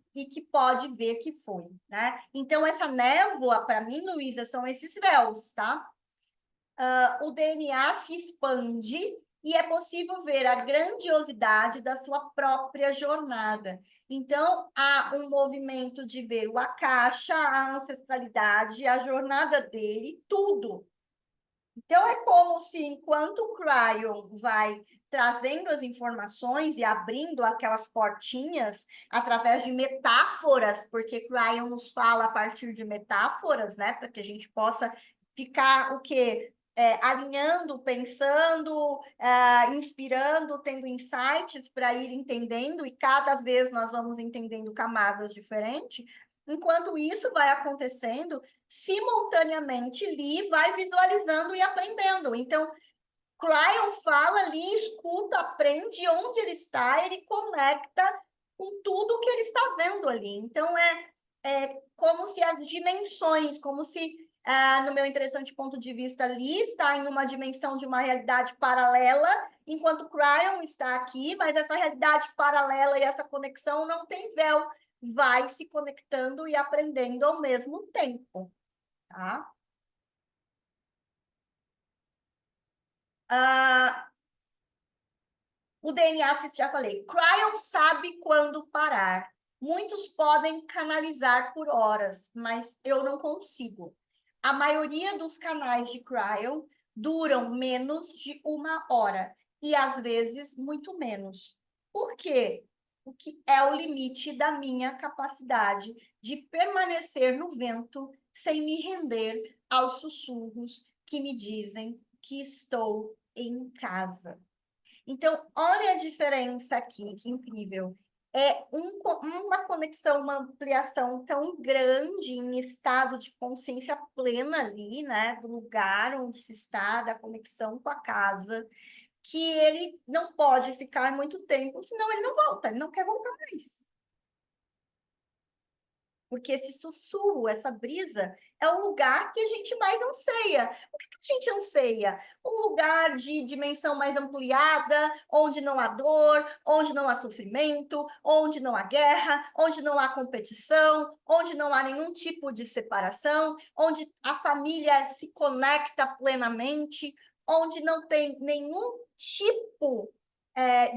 ver que foi, né? Então essa névoa, para mim, Luísa, são esses véus, tá? O DNA se expande e é possível ver a grandiosidade da sua própria jornada. Então, há um movimento de ver o Akasha, a ancestralidade, a jornada dele, tudo. Então, é como se, enquanto o Cryon vai trazendo as informações e abrindo aquelas portinhas através de metáforas, porque Cryon nos fala a partir de metáforas, né? Para que a gente possa ficar o quê? Alinhando, pensando, inspirando, tendo insights para ir entendendo, e cada vez nós vamos entendendo camadas diferentes. Enquanto isso vai acontecendo, simultaneamente, Lee vai visualizando e aprendendo. Então, Cryon fala ali, escuta, aprende onde ele está, ele conecta com tudo que ele está vendo ali. Então, é como se as dimensões, como se, no meu interessante ponto de vista, Lee está em uma dimensão de uma realidade paralela, enquanto Cryon está aqui, mas essa realidade paralela e essa conexão não tem véu, vai se conectando e aprendendo ao mesmo tempo, tá? O DNA, já falei, Cryon sabe quando parar. Muitos podem canalizar por horas, mas eu não consigo. A maioria dos canais de Cryon duram menos de 1 hora e às vezes muito menos. Por quê? O que é o limite da minha capacidade de permanecer no vento sem me render aos sussurros que me dizem que estou em casa. Então, olha a diferença aqui, que incrível. É uma conexão, uma ampliação tão grande em estado de consciência plena ali, né? Do lugar onde se está, da conexão com a casa, que ele não pode ficar muito tempo, senão ele não volta, ele não quer voltar mais. Porque esse sussurro, essa brisa, é o lugar que a gente mais anseia. O que a gente anseia? Um lugar de dimensão mais ampliada, onde não há dor, onde não há sofrimento, onde não há guerra, onde não há competição, onde não há nenhum tipo de separação, onde a família se conecta plenamente, onde não tem nenhum tipo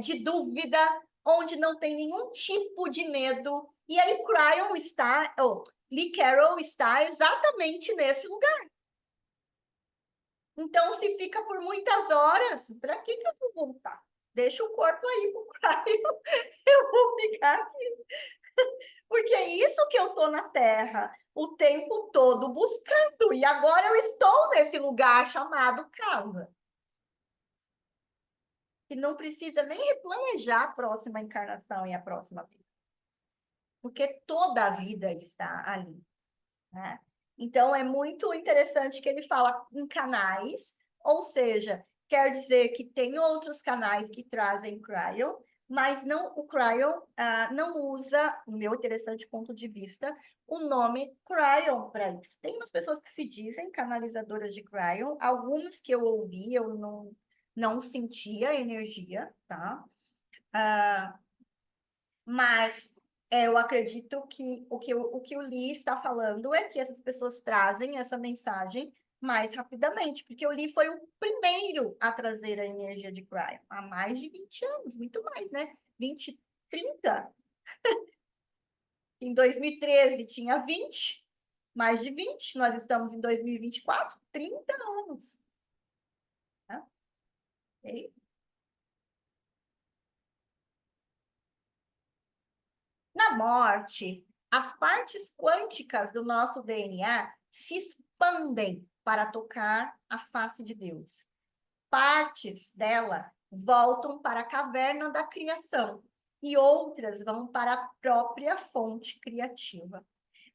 de dúvida, onde não tem nenhum tipo de medo. E aí, Lee Carroll está exatamente nesse lugar. Então, se fica por muitas horas, para que eu vou voltar? Deixa o corpo aí pro Cryon, eu vou ficar aqui. Porque é isso que eu estou na Terra o tempo todo buscando. E agora eu estou nesse lugar chamado casa. E não precisa nem replanejar a próxima encarnação e a próxima vida. Porque toda a vida está ali, né? Então, é muito interessante que ele fala em canais, ou seja, quer dizer que tem outros canais que trazem Cryon, mas não, o Cryon não usa, no meu interessante ponto de vista, o nome Cryon para isso. Tem umas pessoas que se dizem canalizadoras de Cryon, algumas que eu ouvi, eu não sentia a energia, tá? Mas eu acredito que o que o Lee está falando é que essas pessoas trazem essa mensagem mais rapidamente, porque o Lee foi o primeiro a trazer a energia de Cryon há mais de 20 anos, muito mais, né? 20, 30. Em 2013 tinha 20, mais de 20. Nós estamos em 2024, 30 anos. Né? Okay? Na morte, as partes quânticas do nosso DNA se expandem para tocar a face de Deus. Partes dela voltam para a caverna da criação e outras vão para a própria fonte criativa.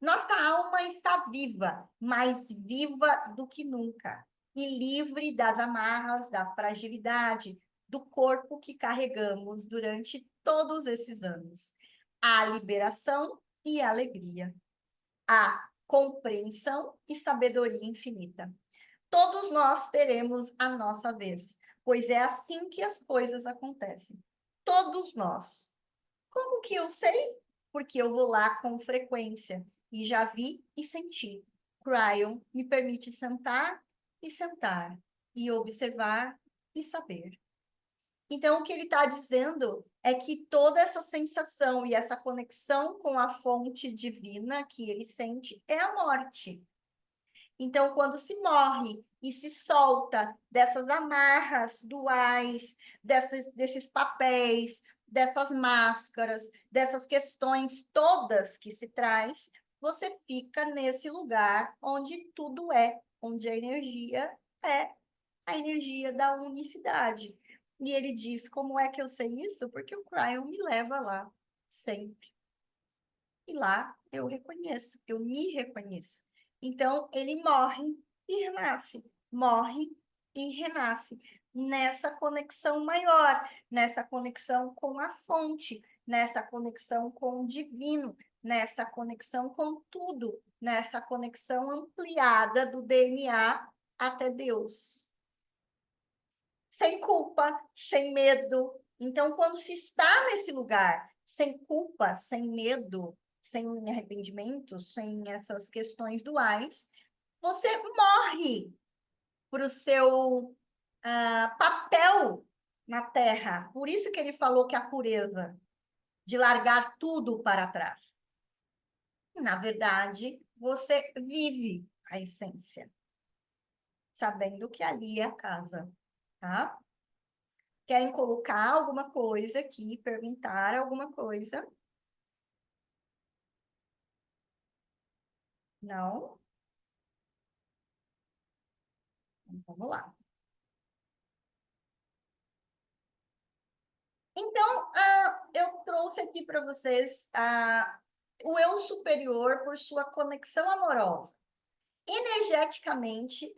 Nossa alma está viva, mais viva do que nunca, e livre das amarras, da fragilidade do corpo que carregamos durante todos esses anos. Há liberação e alegria. Há compreensão e sabedoria infinita. Todos nós teremos a nossa vez, pois é assim que as coisas acontecem. Todos nós. Como que eu sei? Porque eu vou lá com frequência e já vi e senti. Cryon me permite sentar e observar e saber. Então, o que ele está dizendo é que toda essa sensação e essa conexão com a fonte divina que ele sente é a morte. Então, quando se morre e se solta dessas amarras duais, desses papéis, dessas máscaras, dessas questões todas que se traz, você fica nesse lugar onde tudo é, onde a energia é a energia da unicidade. E ele diz, como é que eu sei isso? Porque o Cryon me leva lá, sempre. E lá eu reconheço, eu me reconheço. Então, ele morre e renasce, morre e renasce, nessa conexão maior, nessa conexão com a fonte, nessa conexão com o divino, nessa conexão com tudo, nessa conexão ampliada do DNA até Deus. Sem culpa, sem medo. Então, quando se está nesse lugar, sem culpa, sem medo, sem arrependimento, sem essas questões duais, você morre para o seu papel na Terra. Por isso que ele falou que a pureza, de largar tudo para trás. Na verdade, você vive a essência, sabendo que ali é a casa, tá? Querem colocar alguma coisa aqui, perguntar alguma coisa? Não? Então, vamos lá. Então, eu trouxe aqui para vocês o eu superior por sua conexão amorosa. Energeticamente,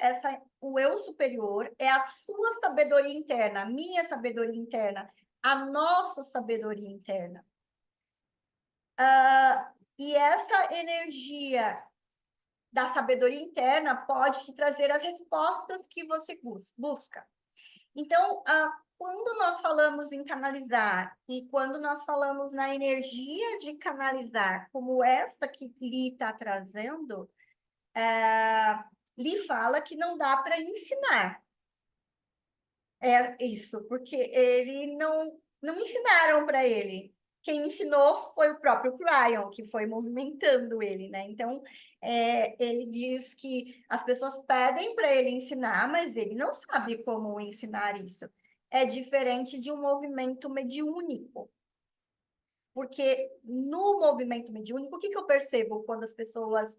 o eu superior é a sua sabedoria interna, a minha sabedoria interna, a nossa sabedoria interna. E essa energia da sabedoria interna pode te trazer as respostas que você busca. Então, quando nós falamos em canalizar e quando nós falamos na energia de canalizar, como esta que Li está trazendo, Li fala que não dá para ensinar. É isso, porque ele não ensinaram para ele. Quem ensinou foi o próprio Cryon, que foi movimentando ele, né? Então, ele diz que as pessoas pedem para ele ensinar, mas ele não sabe como ensinar isso. É diferente de um movimento mediúnico. Porque no movimento mediúnico, o que eu percebo quando as pessoas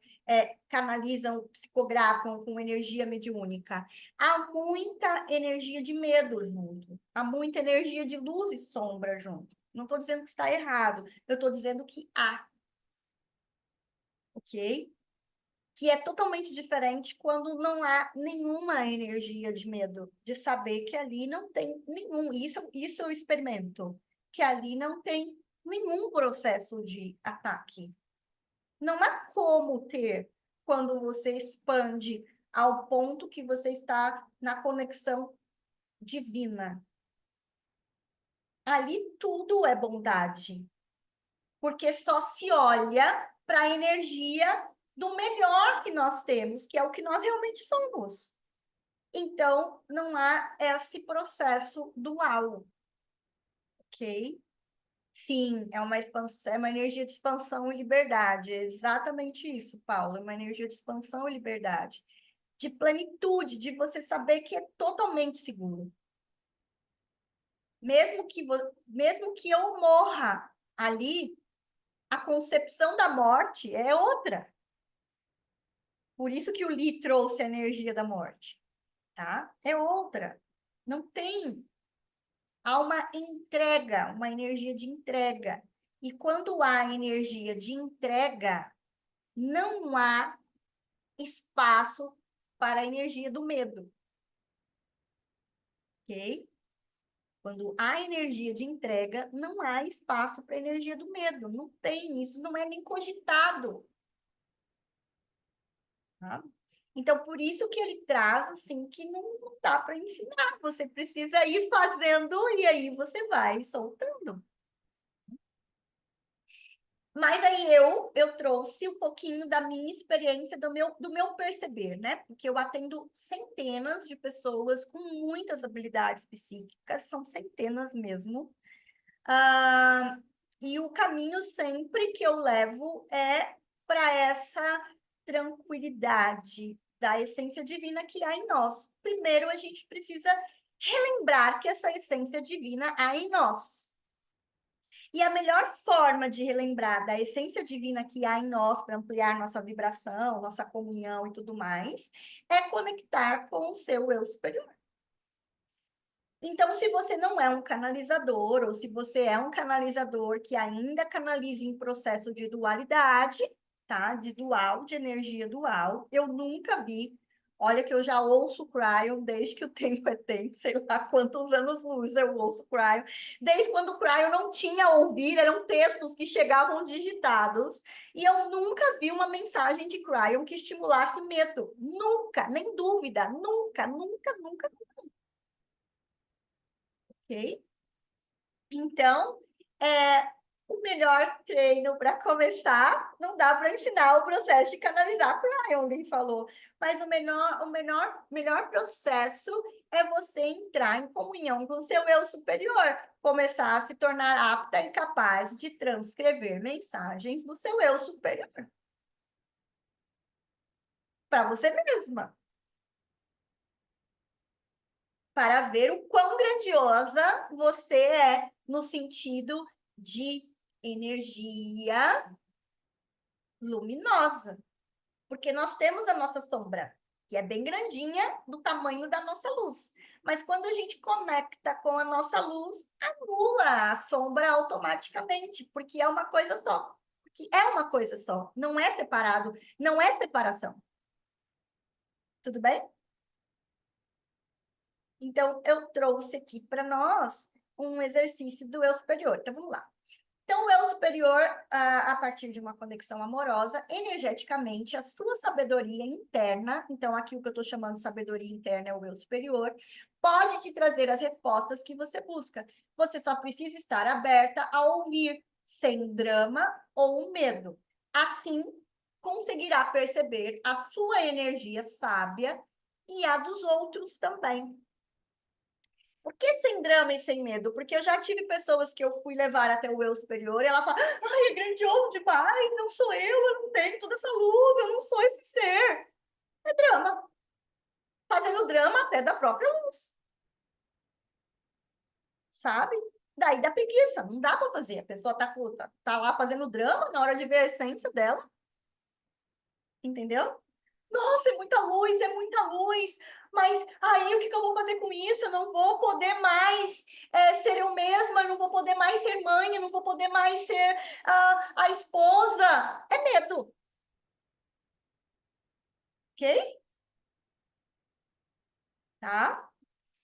canalizam, psicografam com energia mediúnica? Há muita energia de medo junto, há muita energia de luz e sombra junto. Não estou dizendo que está errado, eu estou dizendo que há, ok? Que é totalmente diferente quando não há nenhuma energia de medo, de saber que ali não tem nenhum. Isso eu experimento, que ali não tem nenhum processo de ataque. Não há como ter quando você expande ao ponto que você está na conexão divina. Ali tudo é bondade, porque só se olha para a energia do melhor que nós temos, que é o que nós realmente somos. Então, não há esse processo dual, ok? Sim, é uma expansão, é uma energia de expansão e liberdade. É exatamente isso, Paulo. É uma energia de expansão e liberdade. De plenitude, de você saber que é totalmente seguro. Mesmo que eu morra ali, a concepção da morte é outra. Por isso que o Li trouxe a energia da morte, tá? É outra. Não tem. Há uma entrega, uma energia de entrega. E quando há energia de entrega, não há espaço para a energia do medo. Ok? Quando há energia de entrega, não há espaço para a energia do medo. Não tem, isso não é nem cogitado. Tá? Então, por isso que ele traz assim que não dá para ensinar. Você precisa ir fazendo e aí você vai soltando. Mas aí eu trouxe um pouquinho da minha experiência, do meu perceber, né? Porque eu atendo centenas de pessoas com muitas habilidades psíquicas, são centenas mesmo. E o caminho sempre que eu levo é para essa tranquilidade da essência divina que há em nós. Primeiro, a gente precisa relembrar que essa essência divina há em nós. E a melhor forma de relembrar da essência divina que há em nós para ampliar nossa vibração, nossa comunhão e tudo mais, é conectar com o seu eu superior. Então, se você não é um canalizador, ou se você é um canalizador que ainda canaliza em processo de dualidade, tá? De dual, de energia dual, eu nunca vi. Olha que eu já ouço Cryon desde que o tempo é tempo, sei lá quantos anos-luz eu ouço Cryon. Desde quando o Cryon não tinha ouvir, eram textos que chegavam digitados. E eu nunca vi uma mensagem de Cryon que estimulasse o medo. Nunca, nem dúvida, nunca, nunca, nunca. Ok? Então, o melhor treino para começar, não dá para ensinar o processo de canalizar Cryon, alguém falou, mas o melhor processo é você entrar em comunhão com o seu eu superior, começar a se tornar apta e capaz de transcrever mensagens do seu eu superior. Para você mesma. Para ver o quão grandiosa você é no sentido de energia luminosa. Porque nós temos a nossa sombra, que é bem grandinha, do tamanho da nossa luz. Mas quando a gente conecta com a nossa luz, anula a sombra automaticamente, porque é uma coisa só. Porque é uma coisa só, não é separado, não é separação. Tudo bem? Então, eu trouxe aqui para nós um exercício do eu superior. Então, vamos lá. Então, o eu superior, a partir de uma conexão amorosa, energeticamente, a sua sabedoria interna, então aqui o que eu estou chamando de sabedoria interna é o eu superior, pode te trazer as respostas que você busca. Você só precisa estar aberta a ouvir, sem drama ou medo. Assim, conseguirá perceber a sua energia sábia e a dos outros também. Por que sem drama e sem medo? Porque eu já tive pessoas que eu fui levar até o eu superior e ela fala, ai, é grandioso demais, não sou eu não tenho toda essa luz, eu não sou esse ser. É drama. Fazendo drama até da própria luz. Sabe? Daí dá preguiça, não dá para fazer. A pessoa tá lá fazendo drama na hora de ver a essência dela. Entendeu? Nossa, é muita luz. Mas aí o que eu vou fazer com isso? Eu não vou poder mais ser eu mesma, eu não vou poder mais ser mãe, eu não vou poder mais ser a esposa. É medo. Ok? Tá?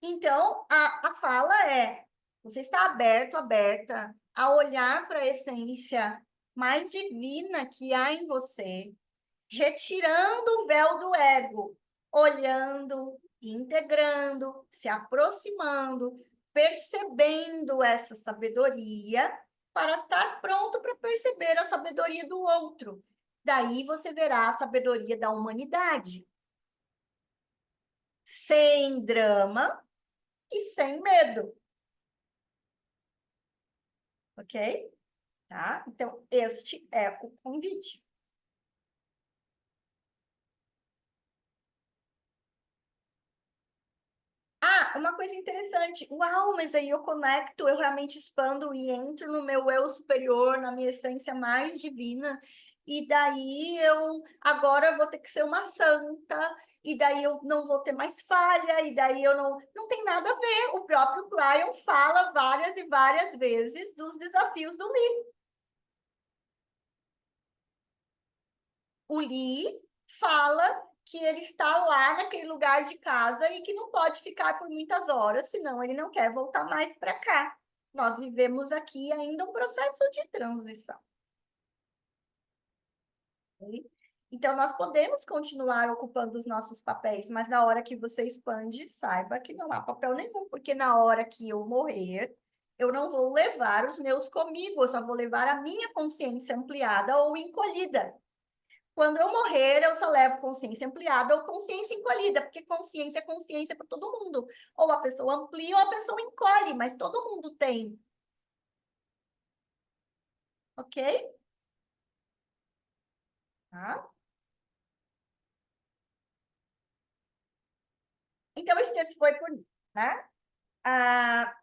Então, a fala é: você está aberto, aberta a olhar para a essência mais divina que há em você, retirando o véu do ego, olhando, integrando, se aproximando, percebendo essa sabedoria para estar pronto para perceber a sabedoria do outro. Daí você verá a sabedoria da humanidade. Sem drama e sem medo. Ok? Tá? Então, este é o convite. Ah, uma coisa interessante. Uau, mas aí eu conecto, eu realmente expando e entro no meu eu superior, na minha essência mais divina. E daí eu agora vou ter que ser uma santa, e daí eu não vou ter mais falha, e daí eu não tem nada a ver. O próprio Cryon fala várias e várias vezes dos desafios do Lee. O Lee fala que ele está lá naquele lugar de casa e que não pode ficar por muitas horas, senão ele não quer voltar mais para cá. Nós vivemos aqui ainda um processo de transição. Ok? Então, nós podemos continuar ocupando os nossos papéis, mas na hora que você expande, saiba que não há papel nenhum, porque na hora que eu morrer, eu não vou levar os meus comigo, eu só vou levar a minha consciência ampliada ou encolhida. Quando eu morrer, eu só levo consciência ampliada ou consciência encolhida, porque consciência é consciência para todo mundo. Ou a pessoa amplia ou a pessoa encolhe, mas todo mundo tem. Ok? Tá? Então, esse texto foi por mim, né?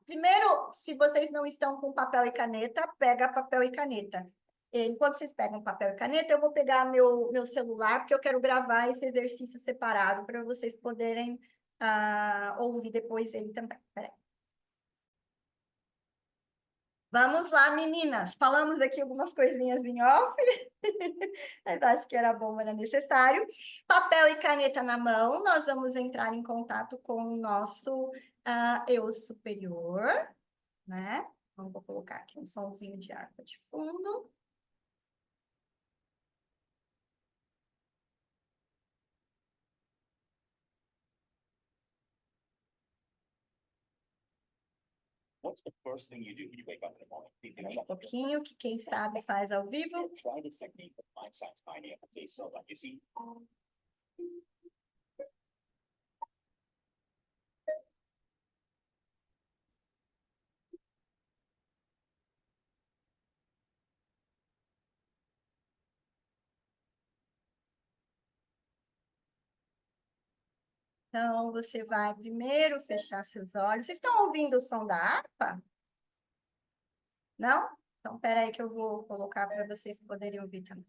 Primeiro, se vocês não estão com papel e caneta, pega papel e caneta. Enquanto vocês pegam papel e caneta, eu vou pegar meu celular, porque eu quero gravar esse exercício separado para vocês poderem ouvir depois ele também. Peraí. Vamos lá, meninas. Falamos aqui algumas coisinhas em off, mas acho que era bom, era necessário. Papel e caneta na mão, nós vamos entrar em contato com o nosso eu superior, né? Vou colocar aqui um sonzinho de harpa de fundo. Um pouquinho, que quem sabe faz ao vivo. Então, você vai primeiro fechar seus olhos. Vocês estão ouvindo o som da harpa? Não? Então, espera aí que eu vou colocar para vocês poderem ouvir também.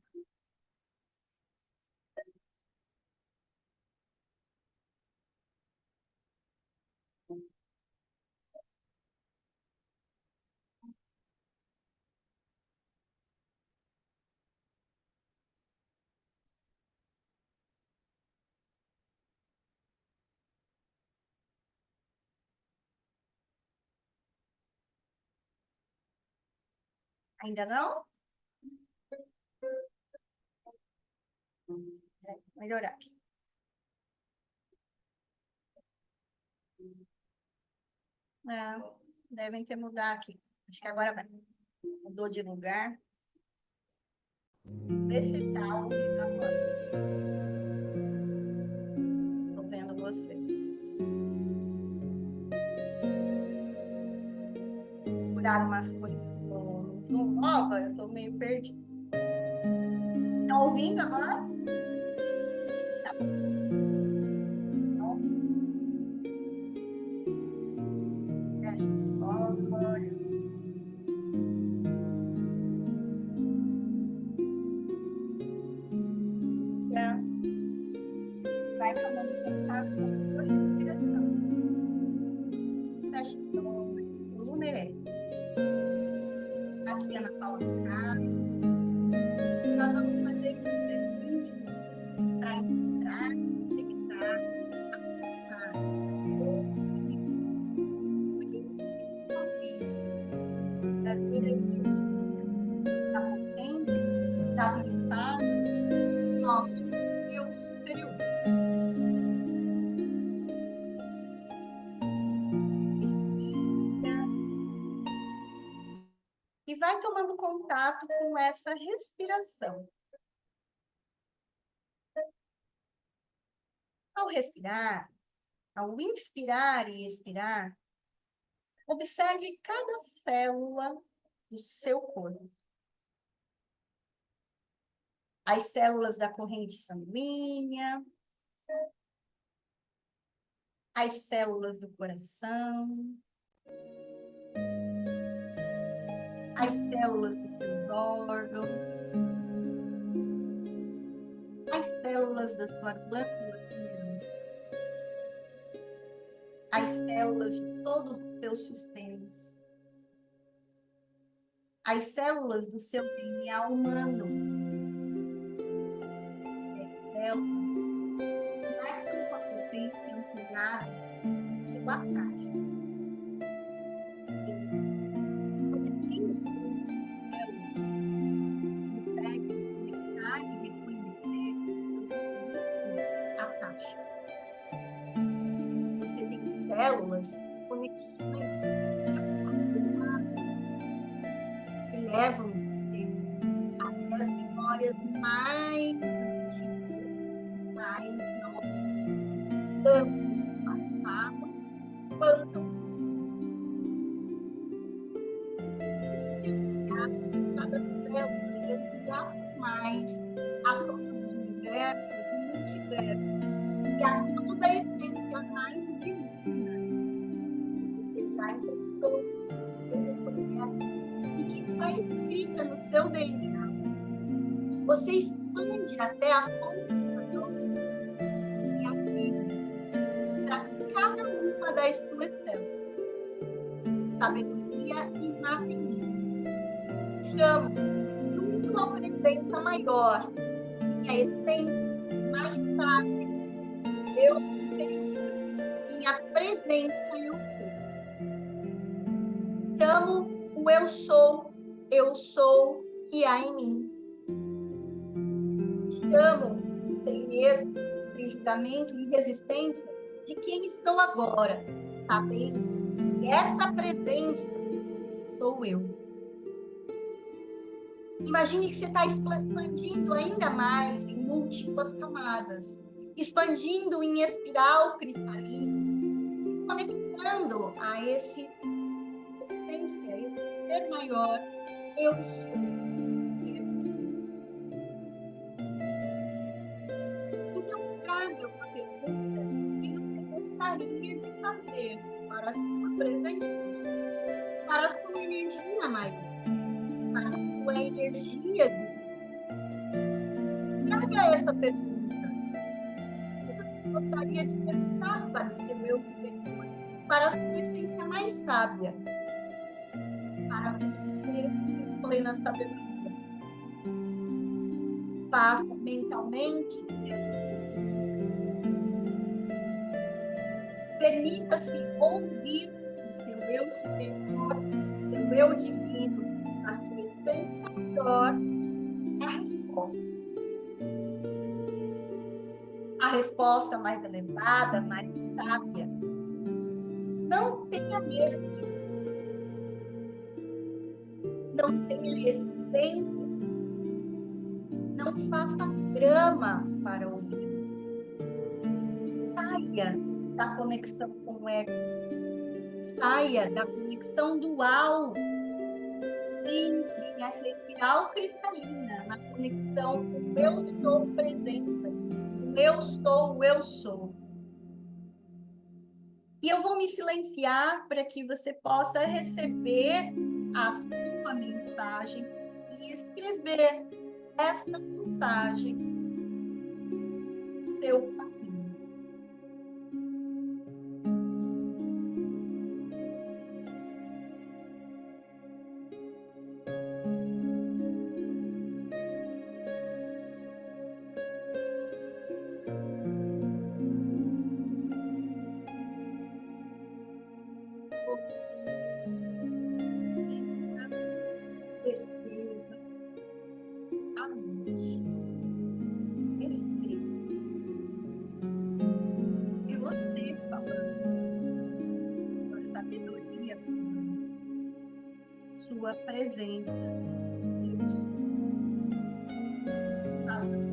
Ainda não? Vou melhorar aqui. É, devem ter mudado aqui. Acho que agora vai. Mudou de lugar. Vê se tá ouvindo agora. Tô vendo vocês. Procuraram umas coisas no Zoom nova, eu tô meio perdida. Estão ouvindo agora? Tá bom. Então, fecha os olhos. Vai tomando contato com a sua respiração. Fecha os olhos. Luneré. Aqui é na palma do carro. Nós vamos fazer um exercício para entrar, detectar, acessar, ouvir, trazer a energia da potência, das mensagens do nosso eu superior. Respira. E vai tomando contato com essa respiração. Ao respirar, ao inspirar e expirar, observe cada célula do seu corpo. As células da corrente sanguínea, as células do coração, as células dos seus órgãos, as células da sua glândula pineal, as células de todos os seus sistemas, as células do seu DNA humano, as células conectam com a potência ampliada pela caixa. Você tem células que conseguem conectar e reconhecer a caixa. Você tem células, conexões que levam você até as memórias mais antigas, mais novas, tanto do passado quanto cada célula ligasse mais a todos os universos e multiversos e a toda a essência mais divina que você já encontrou, que você conhece e que está escrita no seu DNA. Você expande até a fonte da dor e a vida para cada uma das suas células. Sabedoria inatendível. Chama uma presença maior, minha essência mais sábia, eu superior, minha presença eu sou. Chamo o eu sou que há em mim. Chamo, sem medo, sem julgamento e resistência, de quem estou agora, sabendo que E essa presença sou eu. Imagine que você está expandindo ainda mais em múltiplas camadas, expandindo em espiral cristalina, conectando a essa essência, esse ser maior, eu sou. Então, cabe uma pergunta que você gostaria de fazer para a sua presença, para a sua energia maior, para a sua energia de traga essa pergunta. Eu gostaria de perguntar para o seu eu superior, para a sua essência mais sábia, para você em plena sabedoria. Faça mentalmente. Permita-se ouvir o seu eu superior, o seu eu divino, a sua essência maior, a resposta. A resposta mais elevada, mais sábia. Não tenha medo. Não tenha resistência. Não faça drama para ouvir. Saia da conexão com o ego. Saia da conexão dual. Entre nessa espiral cristalina, na conexão com o eu sou presença. O eu sou. E eu vou me silenciar para que você possa receber a sua mensagem e escrever esta mensagem no seu caminho. Perceba a mente. Escreva. É você falando. Sua sabedoria falando. Sua presença. Deus falando.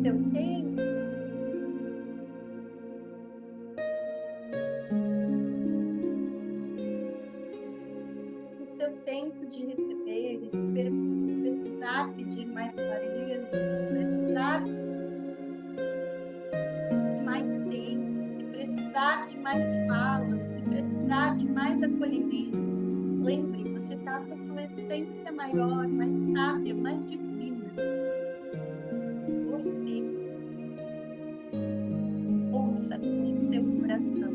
Seu tempo. O seu tempo de receber, se precisar pedir mais clareza, se precisar de mais tempo, se precisar de mais fala, se precisar de mais acolhimento, lembre, você está com a sua essência maior, mais sábia, mais divina. Você ouça com o seu coração,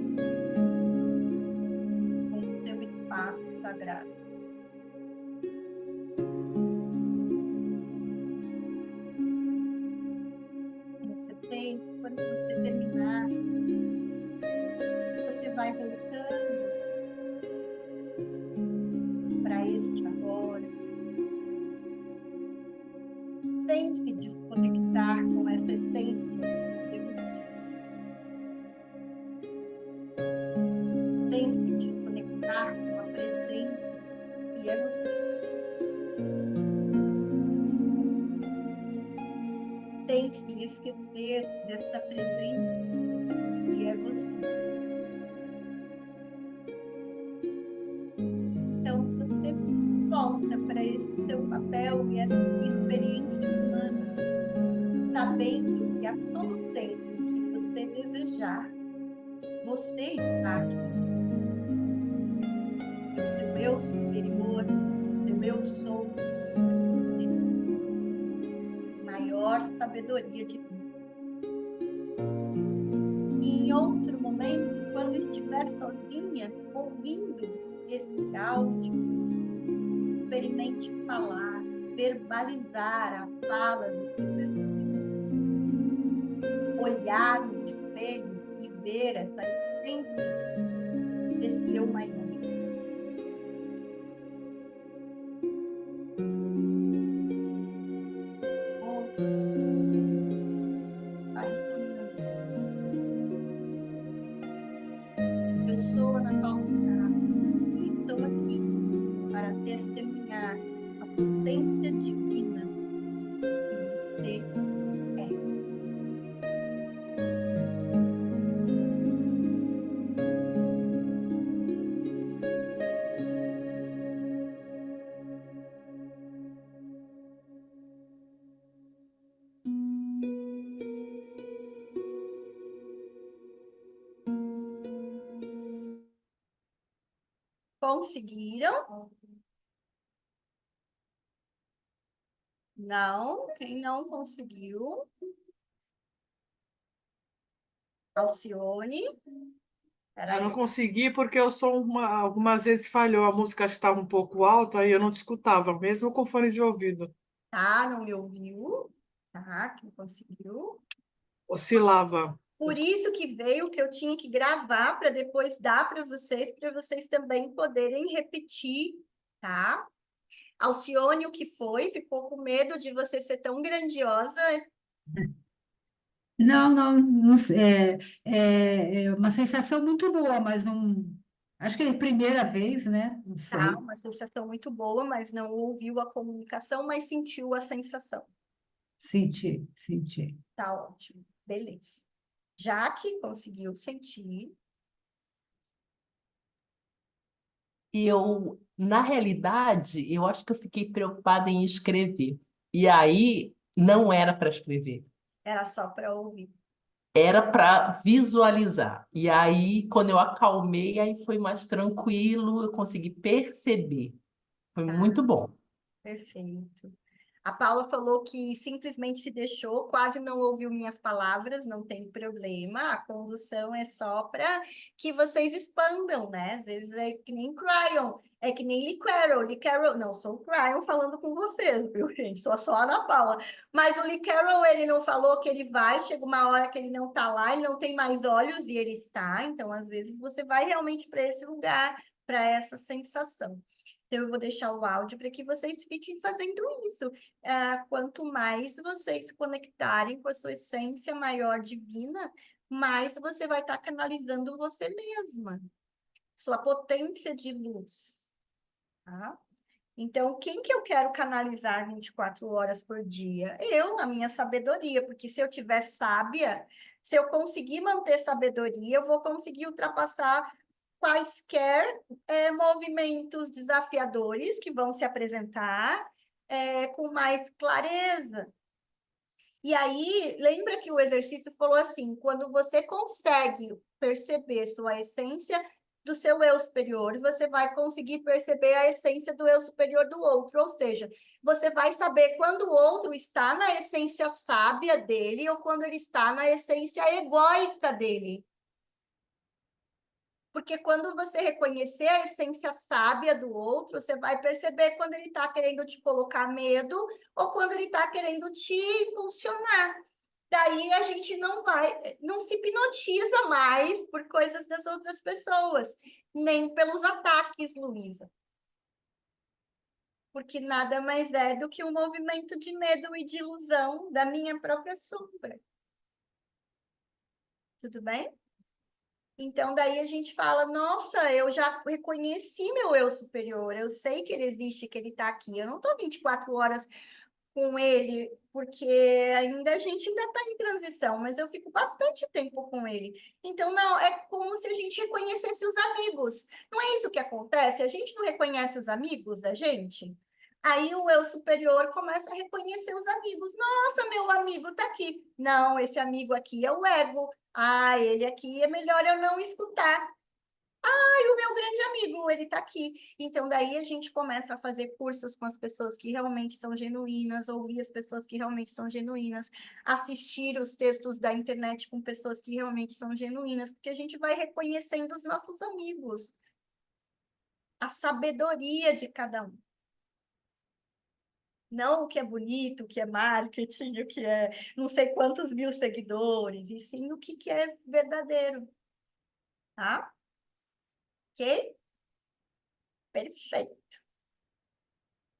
com o seu espaço sagrado. Nesse tempo, quando você terminar, você vai voltando para este agora, sem se desconectar com essa essência de você. Sem se desconectar com a presença que é você. Sem se esquecer dessa presença que é você. Então, você volta para esse seu papel e essa sua experiência humana, sabendo que a todo tempo que você desejar, você está aqui. o seu eu superior, o seu eu sou, você. Maior sabedoria de vida. E em outro momento, quando estiver sozinha, ouvindo esse áudio, experimente falar, verbalizar a fala do seu eu superior. Olhar no espelho e ver essa essência desse eu maior. Eu sou Ana Paula e estou aqui para testemunhar a potência divina que você é. Conseguiram? Não? Quem não conseguiu? Alcione? Eu Peraí. não consegui porque o som algumas vezes falhou, a música estava um pouco alta e eu não te escutava, mesmo com fone de ouvido. Tá, não me ouviu? Tá, quem conseguiu? Oscilava. Por isso que veio que eu tinha que gravar para depois dar para vocês também poderem repetir, tá? Alcione, o que foi? Ficou com medo de você ser tão grandiosa? Não, não, não sei, é uma sensação muito boa, mas não. Acho que é a primeira vez, né? Não Tá, sei. uma sensação muito boa, mas não ouviu a comunicação, mas sentiu a sensação. Senti, senti. Tá ótimo, beleza. Já que conseguiu sentir, Na realidade, eu acho que eu fiquei preocupada em escrever. E aí, não era para escrever. era só para ouvir. Era para visualizar. E aí, quando eu acalmei, aí foi mais tranquilo, eu consegui perceber. Foi Tá, muito bom. perfeito. A Paula falou que simplesmente se deixou, quase não ouviu minhas palavras, não tem problema. A condução é só para que vocês expandam, né? Às vezes é que nem Cryon, é que nem Lee Carroll. Lee Carroll, não, sou o Cryon falando com vocês, viu, gente? Sou só a Ana Paula. Mas o Lee Carroll, ele não falou que ele vai, chega uma hora que ele não tá lá, ele não tem mais olhos e ele está. Então, às vezes, você vai realmente para esse lugar, para essa sensação. Então, eu vou deixar o áudio para que vocês fiquem fazendo isso. Quanto mais vocês se conectarem com a sua essência maior divina, mais você vai estar canalizando você mesma, sua potência de luz, tá? Então, quem que eu quero canalizar 24 horas por dia? Eu, na minha sabedoria, porque se eu tiver sábia, se eu conseguir manter sabedoria, eu vou conseguir ultrapassar quaisquer movimentos desafiadores que vão se apresentar com mais clareza. E aí, lembra que o exercício falou assim, quando você consegue perceber sua essência do seu eu superior, você vai conseguir perceber a essência do eu superior do outro, ou seja, você vai saber quando o outro está na essência sábia dele ou quando ele está na essência egóica dele. Porque quando você reconhecer a essência sábia do outro, você vai perceber quando ele está querendo te colocar medo ou quando ele está querendo te impulsionar. Daí a gente não se hipnotiza mais por coisas das outras pessoas, nem pelos ataques, Luísa. Porque nada mais é do que um movimento de medo e de ilusão da minha própria sombra. Tudo bem? Então, daí a gente fala, nossa, eu já reconheci meu eu superior, eu sei que ele existe, que ele está aqui. Eu não estou 24 horas com ele, porque a gente ainda está em transição, mas eu fico bastante tempo com ele. Então, não, é como se a gente reconhecesse os amigos. Não é isso que acontece? A gente não reconhece os amigos da gente? Aí o eu superior começa a reconhecer os amigos. Nossa, meu amigo está aqui. Não, esse amigo aqui é o ego. Ah, ele aqui é melhor eu não escutar. ai, o meu grande amigo, ele está aqui. Então, daí a gente começa a fazer cursos com as pessoas que realmente são genuínas, ouvir as pessoas que realmente são genuínas, assistir os textos da internet com pessoas que realmente são genuínas, porque a gente vai reconhecendo os nossos amigos, a sabedoria de cada um. Não o que é bonito, o que é marketing, o que é não sei quantos mil seguidores, e sim o que é verdadeiro. Tá? Ok? Perfeito.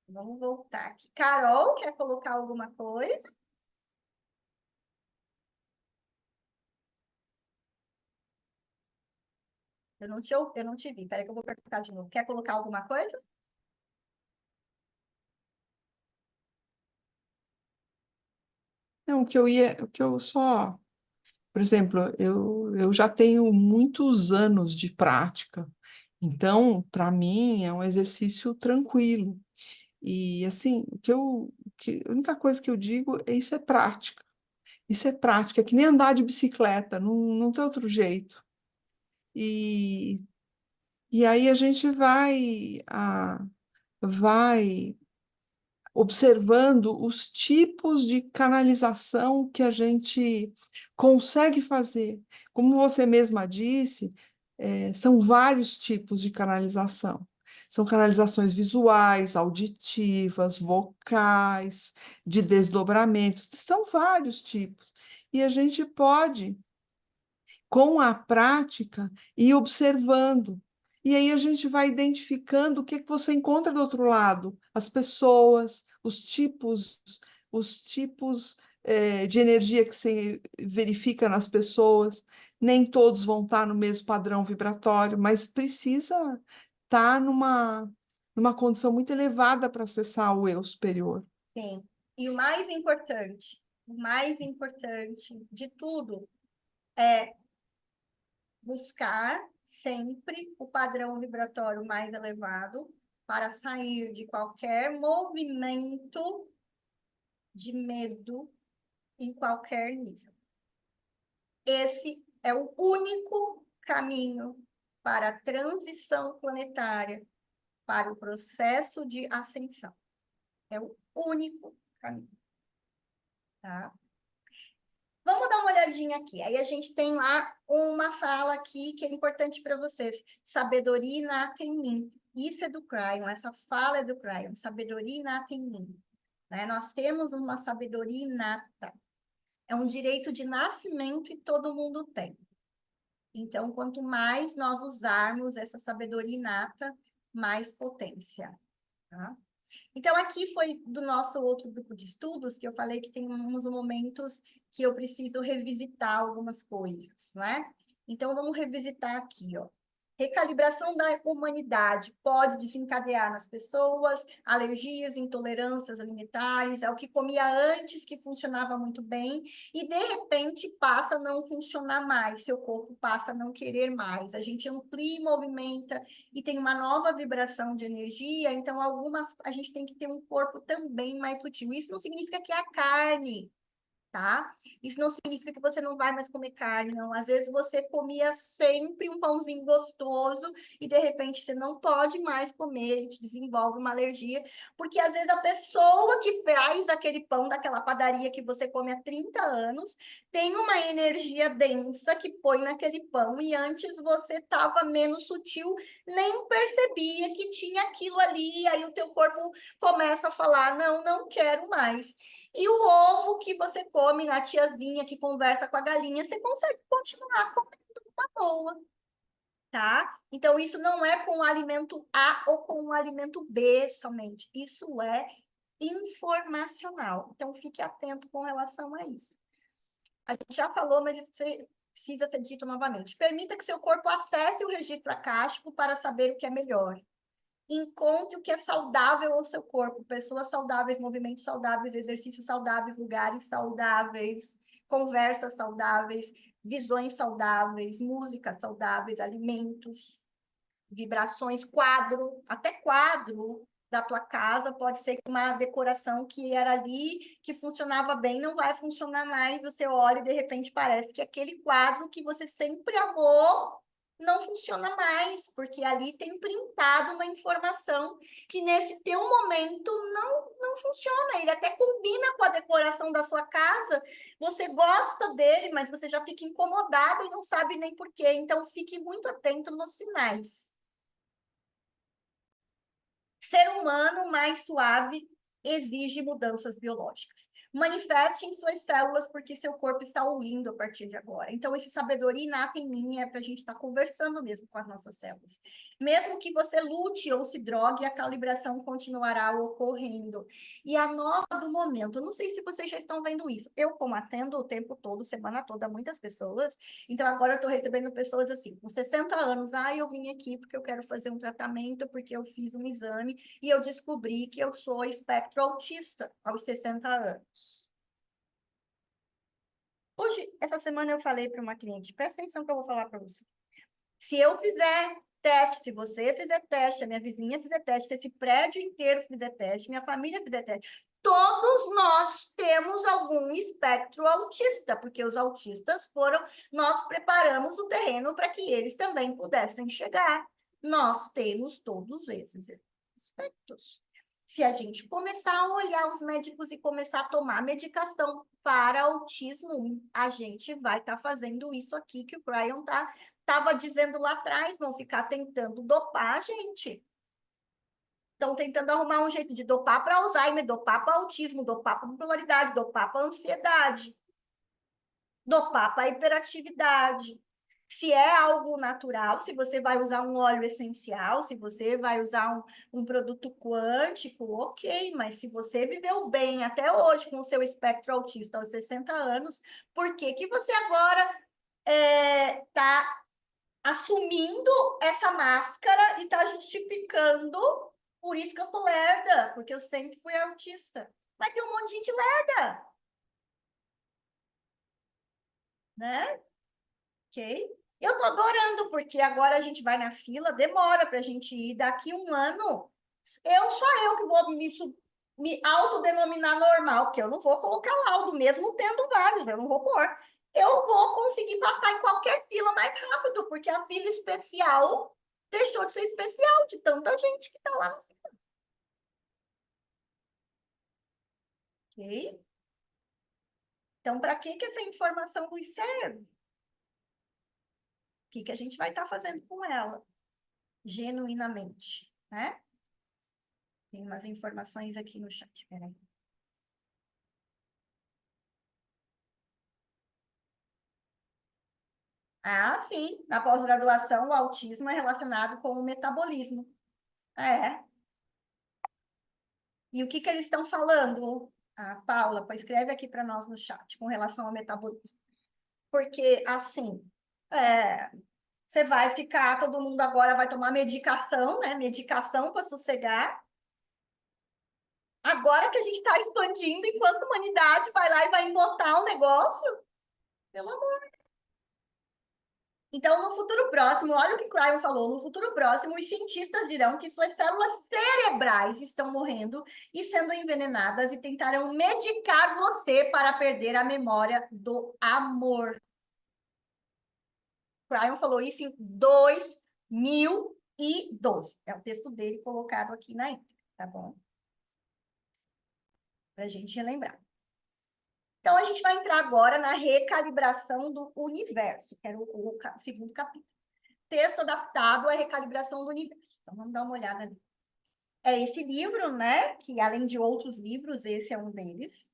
Vamos voltar aqui. Carol, quer colocar alguma coisa? Eu não te vi. Peraí que eu vou perguntar de novo. Quer colocar alguma coisa? Não, o que eu só, por exemplo, eu já tenho muitos anos de prática, então, para mim, é um exercício tranquilo. E, assim, a única coisa que eu digo é isso é prática. Isso é prática, é que nem andar de bicicleta, não tem outro jeito. E, e aí a gente vai observando os tipos de canalização que a gente consegue fazer. Como você mesma disse, são vários tipos de canalização. São canalizações visuais, auditivas, vocais, de desdobramento, são vários tipos. E a gente pode, com a prática, ir observando. E aí a gente vai identificando o que que você encontra do outro lado, as pessoas, os tipos de energia que você verifica nas pessoas. Nem todos vão estar no mesmo padrão vibratório, mas precisa estar numa condição muito elevada para acessar o eu superior. Sim. E o mais importante de tudo é buscar sempre o padrão vibratório mais elevado para sair de qualquer movimento de medo em qualquer nível. Esse é o único caminho para a transição planetária, para o processo de ascensão. É o único caminho. Tá? Vamos dar uma olhadinha aqui. Aí a gente tem lá uma fala aqui que é importante para vocês. Sabedoria inata em mim. Isso é do Cryon, essa fala é do Cryon. Sabedoria inata em mim. Né? Nós temos uma sabedoria inata. É um direito de nascimento e todo mundo tem. Então, quanto mais nós usarmos essa sabedoria inata, mais potência. Tá? Então, aqui foi do nosso outro grupo de estudos que eu falei que tem uns momentos que eu preciso revisitar algumas coisas, né? Então, vamos revisitar aqui, ó. Recalibração da humanidade pode desencadear nas pessoas alergias, intolerâncias alimentares, é o que comia antes que funcionava muito bem e de repente passa a não funcionar mais, seu corpo passa a não querer mais. A gente amplia e movimenta e tem uma nova vibração de energia, então a gente tem que ter um corpo também mais sutil. Isso não significa que é a carne, tá? Isso não significa que você não vai mais comer carne, não. Às vezes você comia sempre um pãozinho gostoso e de repente você não pode mais comer, ele te desenvolve uma alergia, porque às vezes a pessoa que faz aquele pão daquela padaria que você come há 30 anos tem uma energia densa que põe naquele pão e antes você estava menos sutil, nem percebia que tinha aquilo ali, aí o teu corpo começa a falar, não, não quero mais. E o ovo que você come na tiazinha que conversa com a galinha, você consegue continuar comendo uma boa, tá? Então, isso não é com o alimento A ou com o alimento B somente. Isso é informacional. Então, fique atento com relação a isso. A gente já falou, mas isso precisa ser dito novamente. Permita que seu corpo acesse o registro acástico para saber o que é melhor. Encontre o que é saudável ao seu corpo, pessoas saudáveis, movimentos saudáveis, exercícios saudáveis, lugares saudáveis, conversas saudáveis, visões saudáveis, músicas saudáveis, alimentos, vibrações, quadro, até quadro da tua casa pode ser uma decoração que era ali, que funcionava bem, não vai funcionar mais, você olha e de repente parece que aquele quadro que você sempre amou não funciona mais, porque ali tem printado uma informação que nesse teu momento não funciona. Ele até combina com a decoração da sua casa, você gosta dele, mas você já fica incomodado e não sabe nem por quê. Então, fique muito atento nos sinais. Ser humano mais suave exige mudanças biológicas. Manifeste em suas células porque seu corpo está ouvindo a partir de agora. Então, esse sabedoria inata em mim é para a gente estar conversando mesmo com as nossas células. Mesmo que você lute ou se drogue, a calibração continuará ocorrendo. E a nova do momento, eu não sei se vocês já estão vendo isso. Eu, como atendo o tempo todo, semana toda, muitas pessoas, então agora eu estou recebendo pessoas assim, com 60 anos, eu vim aqui porque eu quero fazer um tratamento, porque eu fiz um exame, e eu descobri que eu sou espectro autista aos 60 anos. Hoje, essa semana eu falei para uma cliente, presta atenção que eu vou falar para você. Se eu fizer teste, se você fizer teste, a minha vizinha fizer teste, se esse prédio inteiro fizer teste, minha família fizer teste, todos nós temos algum espectro autista, porque os autistas foram, nós preparamos o terreno para que eles também pudessem chegar. Nós temos todos esses aspectos. Se a gente começar a olhar os médicos e começar a tomar medicação para autismo, a gente vai estar fazendo isso aqui que o Brian estava dizendo lá atrás, vão ficar tentando dopar a gente. Estão tentando arrumar um jeito de dopar para Alzheimer, dopar para autismo, dopar para bipolaridade, dopar para ansiedade, dopar para hiperatividade. Se é algo natural, se você vai usar um óleo essencial, se você vai usar um produto quântico, ok, mas se você viveu bem até hoje com o seu espectro autista aos 60 anos, por que que você agora está assumindo essa máscara e está justificando? Por isso que eu sou lerda, porque eu sempre fui autista. Vai ter um monte de gente lerda, né? Ok? Eu tô adorando, porque agora a gente vai na fila, demora para a gente ir. Daqui um ano, só eu que vou me autodenominar normal, porque eu não vou colocar laudo, mesmo tendo vários, eu não vou pôr. Eu vou conseguir passar em qualquer fila mais rápido, porque a fila especial deixou de ser especial, de tanta gente que está lá no fila. Ok? Então, para que essa informação nos serve? O que a gente vai estar fazendo com ela? Genuinamente, né? Tem umas informações aqui no chat, peraí. Sim, na pós-graduação, o autismo é relacionado com o metabolismo. É. E o que eles estão falando? Paula, escreve aqui para nós no chat, com relação ao metabolismo. Porque, assim, você vai ficar, todo mundo agora vai tomar medicação, né? Medicação para sossegar. Agora que a gente está expandindo, enquanto a humanidade vai lá e vai embotar um negócio, pelo amor. Então, no futuro próximo, olha o que o Cryon falou, no futuro próximo, os cientistas dirão que suas células cerebrais estão morrendo e sendo envenenadas e tentarão medicar você para perder a memória do amor. O Cryon falou isso em 2012. É o texto dele colocado aqui na íntegra, tá bom? Para a gente relembrar. Então, a gente vai entrar agora na recalibração do universo, que era o segundo capítulo. Texto adaptado à recalibração do universo. Então, vamos dar uma olhada ali. É esse livro, né? Que além de outros livros, esse é um deles.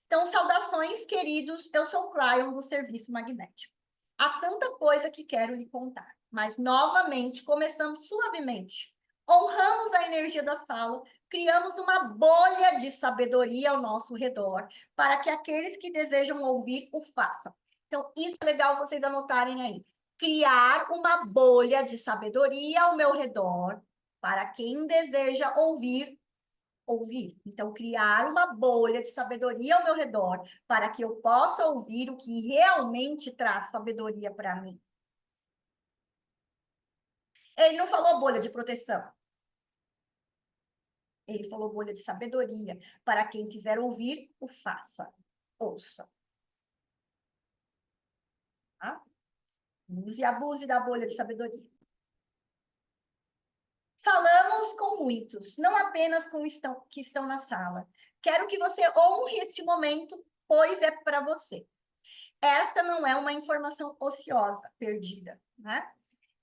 Então, saudações, queridos. Eu sou o Cryon do Serviço Magnético. Há tanta coisa que quero lhe contar, mas novamente começamos suavemente. Honramos a energia da sala, criamos uma bolha de sabedoria ao nosso redor, para que aqueles que desejam ouvir o façam. Então, isso é legal vocês anotarem aí. Criar uma bolha de sabedoria ao meu redor, para quem deseja ouvir. Então, criar uma bolha de sabedoria ao meu redor, para que eu possa ouvir o que realmente traz sabedoria para mim. Ele não falou bolha de proteção. Ele falou bolha de sabedoria. Para quem quiser ouvir, o faça. Ouça. Tá? Use e abuse da bolha de sabedoria. Falamos com muitos, não apenas com que estão na sala. Quero que você honre este momento, pois é para você. Esta não é uma informação ociosa, perdida, né?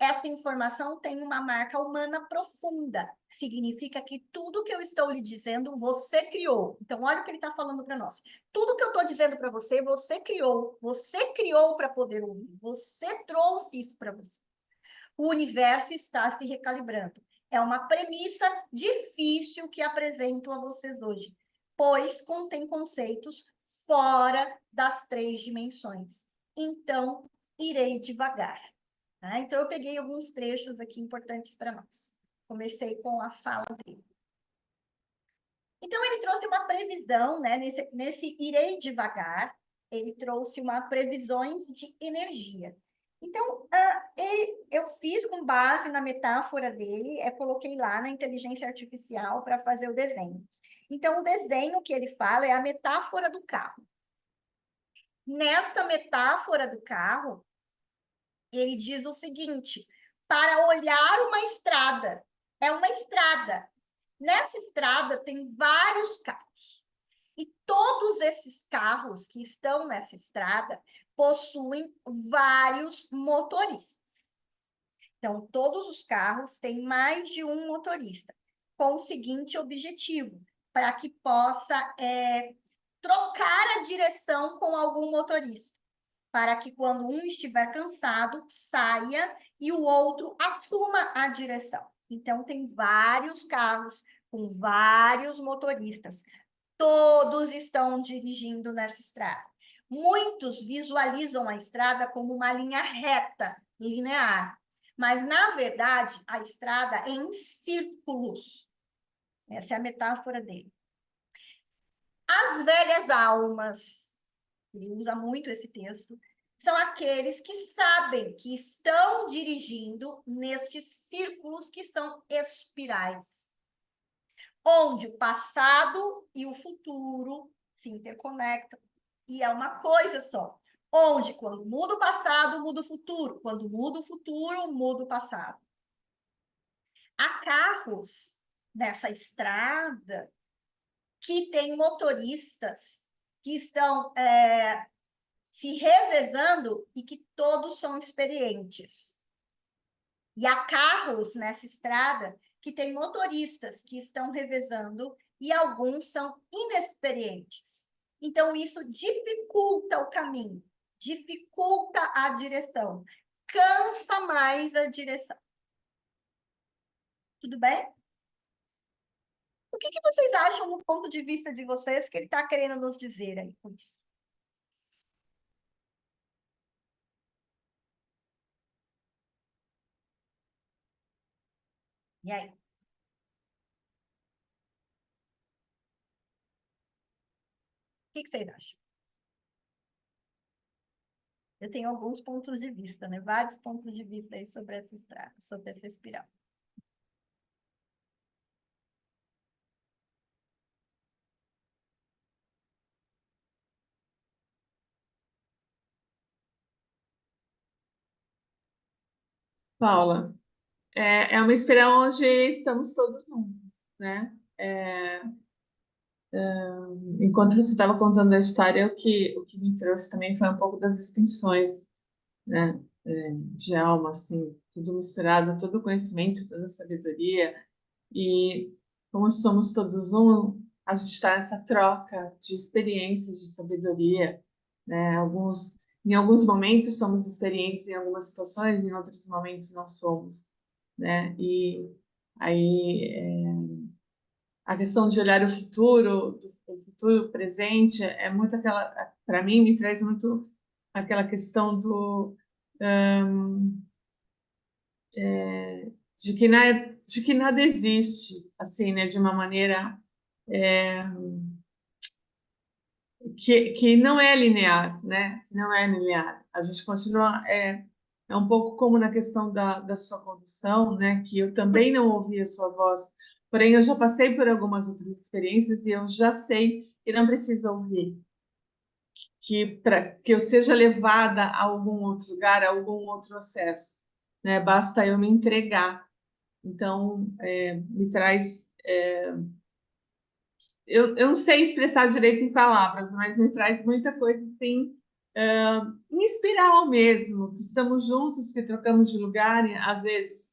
Essa informação tem uma marca humana profunda. Significa que tudo que eu estou lhe dizendo, você criou. Então, olha o que ele está falando para nós. Tudo que eu estou dizendo para você, você criou. Você criou para poder ouvir. Você trouxe isso para você. O universo está se recalibrando. É uma premissa difícil que apresento a vocês hoje, pois contém conceitos fora das 3 dimensões. Então, irei devagar. Tá? Então, eu peguei alguns trechos aqui importantes para nós. Comecei com a fala dele. Então, ele trouxe uma previsão, né? Nesse irei devagar, ele trouxe uma previsões de energia. Então, eu fiz com base na metáfora dele, coloquei lá na inteligência artificial para fazer o desenho. Então, o desenho que ele fala é a metáfora do carro. Nesta metáfora do carro, ele diz o seguinte: para olhar uma estrada, é uma estrada. Nessa estrada tem vários carros. E todos esses carros que estão nessa estrada possuem vários motoristas. Então, todos os carros têm mais de um motorista, com o seguinte objetivo: para que possa trocar a direção com algum motorista, para que quando um estiver cansado, saia e o outro assuma a direção. Então, tem vários carros com vários motoristas. Todos estão dirigindo nessa estrada. Muitos visualizam a estrada como uma linha reta, linear. Mas, na verdade, a estrada é em círculos. Essa é a metáfora dele. As velhas almas, ele usa muito esse texto, são aqueles que sabem que estão dirigindo nestes círculos que são espirais, onde o passado e o futuro se interconectam. E é uma coisa só. Onde, quando muda o passado, muda o futuro. Quando muda o futuro, muda o passado. Há carros nessa estrada que têm motoristas que estão se revezando e que todos são experientes. E há carros nessa estrada que têm motoristas que estão revezando e alguns são inexperientes. Então, isso dificulta o caminho, dificulta a direção, cansa mais a direção. Tudo bem? O que vocês acham do ponto de vista de vocês que ele está querendo nos dizer aí com isso? E aí? O que vocês acham? Eu tenho alguns pontos de vista, né? Vários pontos de vista aí sobre essa estrada, sobre essa espiral. Paula, é uma espiral onde estamos todos juntos, né? Enquanto você estava contando a história, o que me trouxe também foi um pouco das distinções, né? De alma, assim, tudo misturado, todo o conhecimento, toda a sabedoria. E como somos todos um, a gente está nessa troca de experiências, de sabedoria, né? Em alguns momentos somos experientes em algumas situações, em outros momentos não somos, né? E aí a questão de olhar o futuro presente, é muito aquela, para mim, me traz muito aquela questão de que nada existe, assim, né, de uma maneira que não é linear, né? Não é linear. A gente continua é um pouco como na questão da sua condução, né? Que eu também não ouvi a sua voz, porém eu já passei por algumas outras experiências e eu já sei que não preciso ouvir, que eu seja levada a algum outro lugar, a algum outro acesso, né? Basta eu me entregar. Então, me traz. Eu não sei expressar direito em palavras, mas me traz muita coisa assim, em espiral mesmo, que estamos juntos, que trocamos de lugar, e às vezes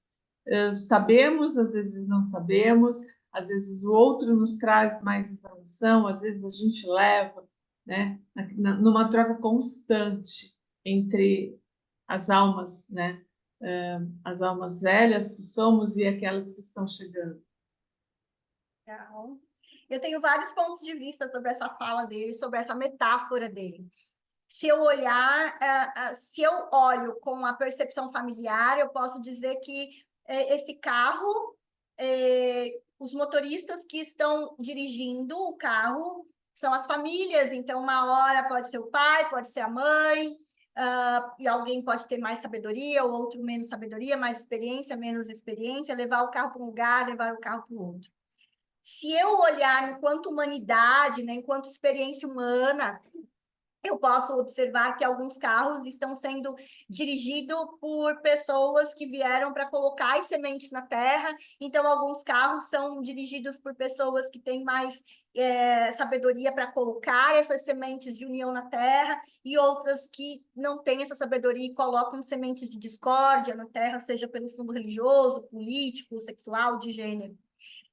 sabemos, às vezes não sabemos, às vezes o outro nos traz mais informação, às vezes a gente leva, né, numa troca constante entre as almas, né, as almas velhas que somos e aquelas que estão chegando. Legal. Eu tenho vários pontos de vista sobre essa fala dele, sobre essa metáfora dele. Se eu olhar, se eu olho com a percepção familiar, eu posso dizer que esse carro, os motoristas que estão dirigindo o carro são as famílias, então uma hora pode ser o pai, pode ser a mãe, e alguém pode ter mais sabedoria, o outro menos sabedoria, mais experiência, menos experiência, levar o carro para um lugar, levar o carro para o outro. Se eu olhar enquanto humanidade, né, enquanto experiência humana, eu posso observar que alguns carros estão sendo dirigidos por pessoas que vieram para colocar as sementes na terra. Então, alguns carros são dirigidos por pessoas que têm mais sabedoria para colocar essas sementes de união na terra, e outras que não têm essa sabedoria e colocam sementes de discórdia na terra, seja pelo fundo religioso, político, sexual, de gênero.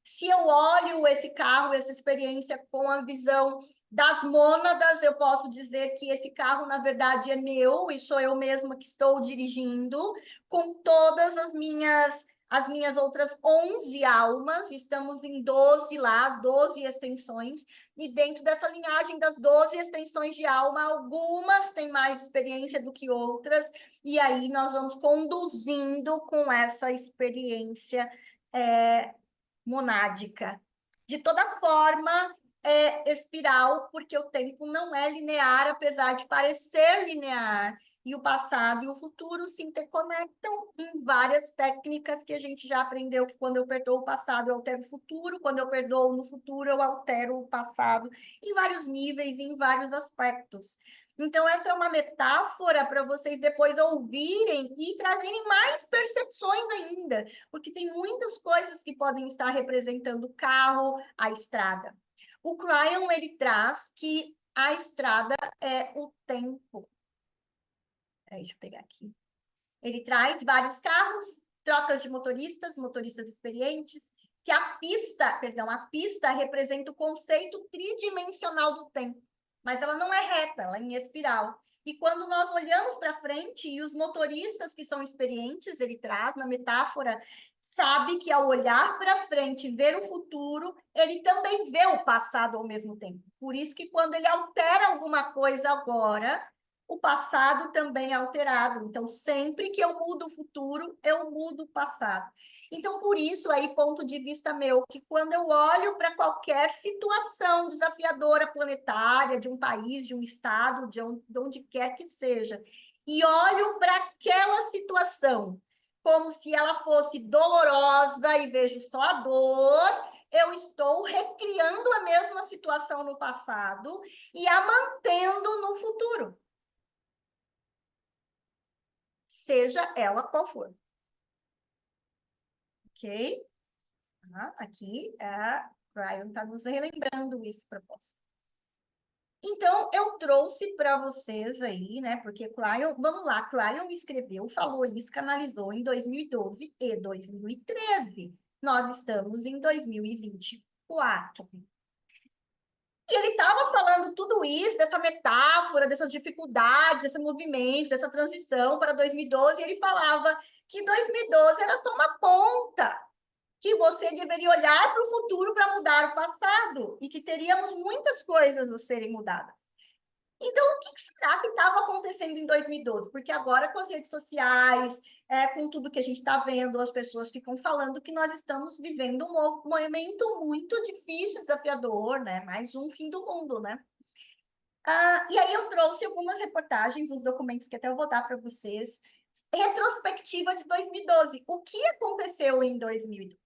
Se eu olho esse carro, essa experiência com a visão das mônadas, eu posso dizer que esse carro, na verdade, é meu e sou eu mesma que estou dirigindo, com todas as minhas outras 11 almas, estamos em 12 lá, as 12 extensões, e dentro dessa linhagem das 12 extensões de alma, algumas têm mais experiência do que outras, e aí nós vamos conduzindo com essa experiência monádica. De toda forma, é espiral, porque o tempo não é linear, apesar de parecer linear. E o passado e o futuro se interconectam em várias técnicas que a gente já aprendeu, que quando eu perdoo o passado, eu altero o futuro, quando eu perdoo no futuro, eu altero o passado, em vários níveis e em vários aspectos. Então, essa é uma metáfora para vocês depois ouvirem e trazerem mais percepções ainda, porque tem muitas coisas que podem estar representando o carro, a estrada. O Cryon, ele traz que a estrada é o tempo. Deixa eu pegar aqui. Ele traz vários carros, trocas de motoristas, motoristas experientes, que a pista representa o conceito tridimensional do tempo, mas ela não é reta, ela é em espiral. E quando nós olhamos para frente, e os motoristas que são experientes, ele traz na metáfora, sabe que ao olhar para frente e ver o futuro, ele também vê o passado ao mesmo tempo. Por isso que quando ele altera alguma coisa agora, o passado também é alterado. Então, sempre que eu mudo o futuro, eu mudo o passado. Então, por isso, aí, ponto de vista meu, que quando eu olho para qualquer situação desafiadora planetária, de um país, de um estado, de onde quer que seja, e olho para aquela situação como se ela fosse dolorosa e vejo só a dor, eu estou recriando a mesma situação no passado e a mantendo no futuro. Seja ela qual for. Ok? Aqui a Cryon está nos relembrando esse propósito. Então, eu trouxe para vocês aí, né? Porque Cryon, vamos lá, Cryon escreveu, falou isso, canalizou em 2012 e 2013. Nós estamos em 2024. E ele estava falando tudo isso, dessa metáfora, dessas dificuldades, desse movimento, dessa transição para 2012, e ele falava que 2012 era só uma ponta, que você deveria olhar para o futuro para mudar o passado, e que teríamos muitas coisas a serem mudadas. Então, o que será que estava acontecendo em 2012? Porque agora, com as redes sociais, com tudo que a gente está vendo, as pessoas ficam falando que nós estamos vivendo um momento muito difícil, desafiador, né? Mais um fim do mundo, né? E aí eu trouxe algumas reportagens, uns documentos que até eu vou dar para vocês. Retrospectiva de 2012. O que aconteceu em 2012?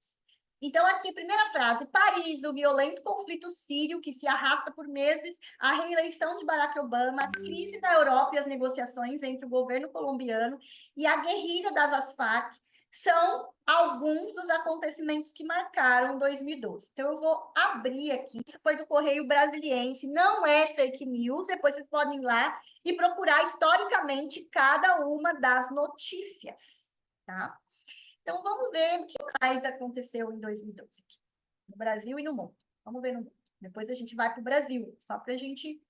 Então, aqui, primeira frase: Paris, o violento conflito sírio que se arrasta por meses, a reeleição de Barack Obama, a crise da Europa e as negociações entre o governo colombiano e a guerrilha das Farc são alguns dos acontecimentos que marcaram 2012. Então, eu vou abrir aqui. Isso foi do Correio Brasiliense, não é fake news. Depois vocês podem ir lá e procurar historicamente cada uma das notícias, tá? Então, vamos ver o que mais aconteceu em 2012 aqui, no Brasil e no mundo. Vamos ver no mundo. Depois a gente vai para o Brasil, só para a gente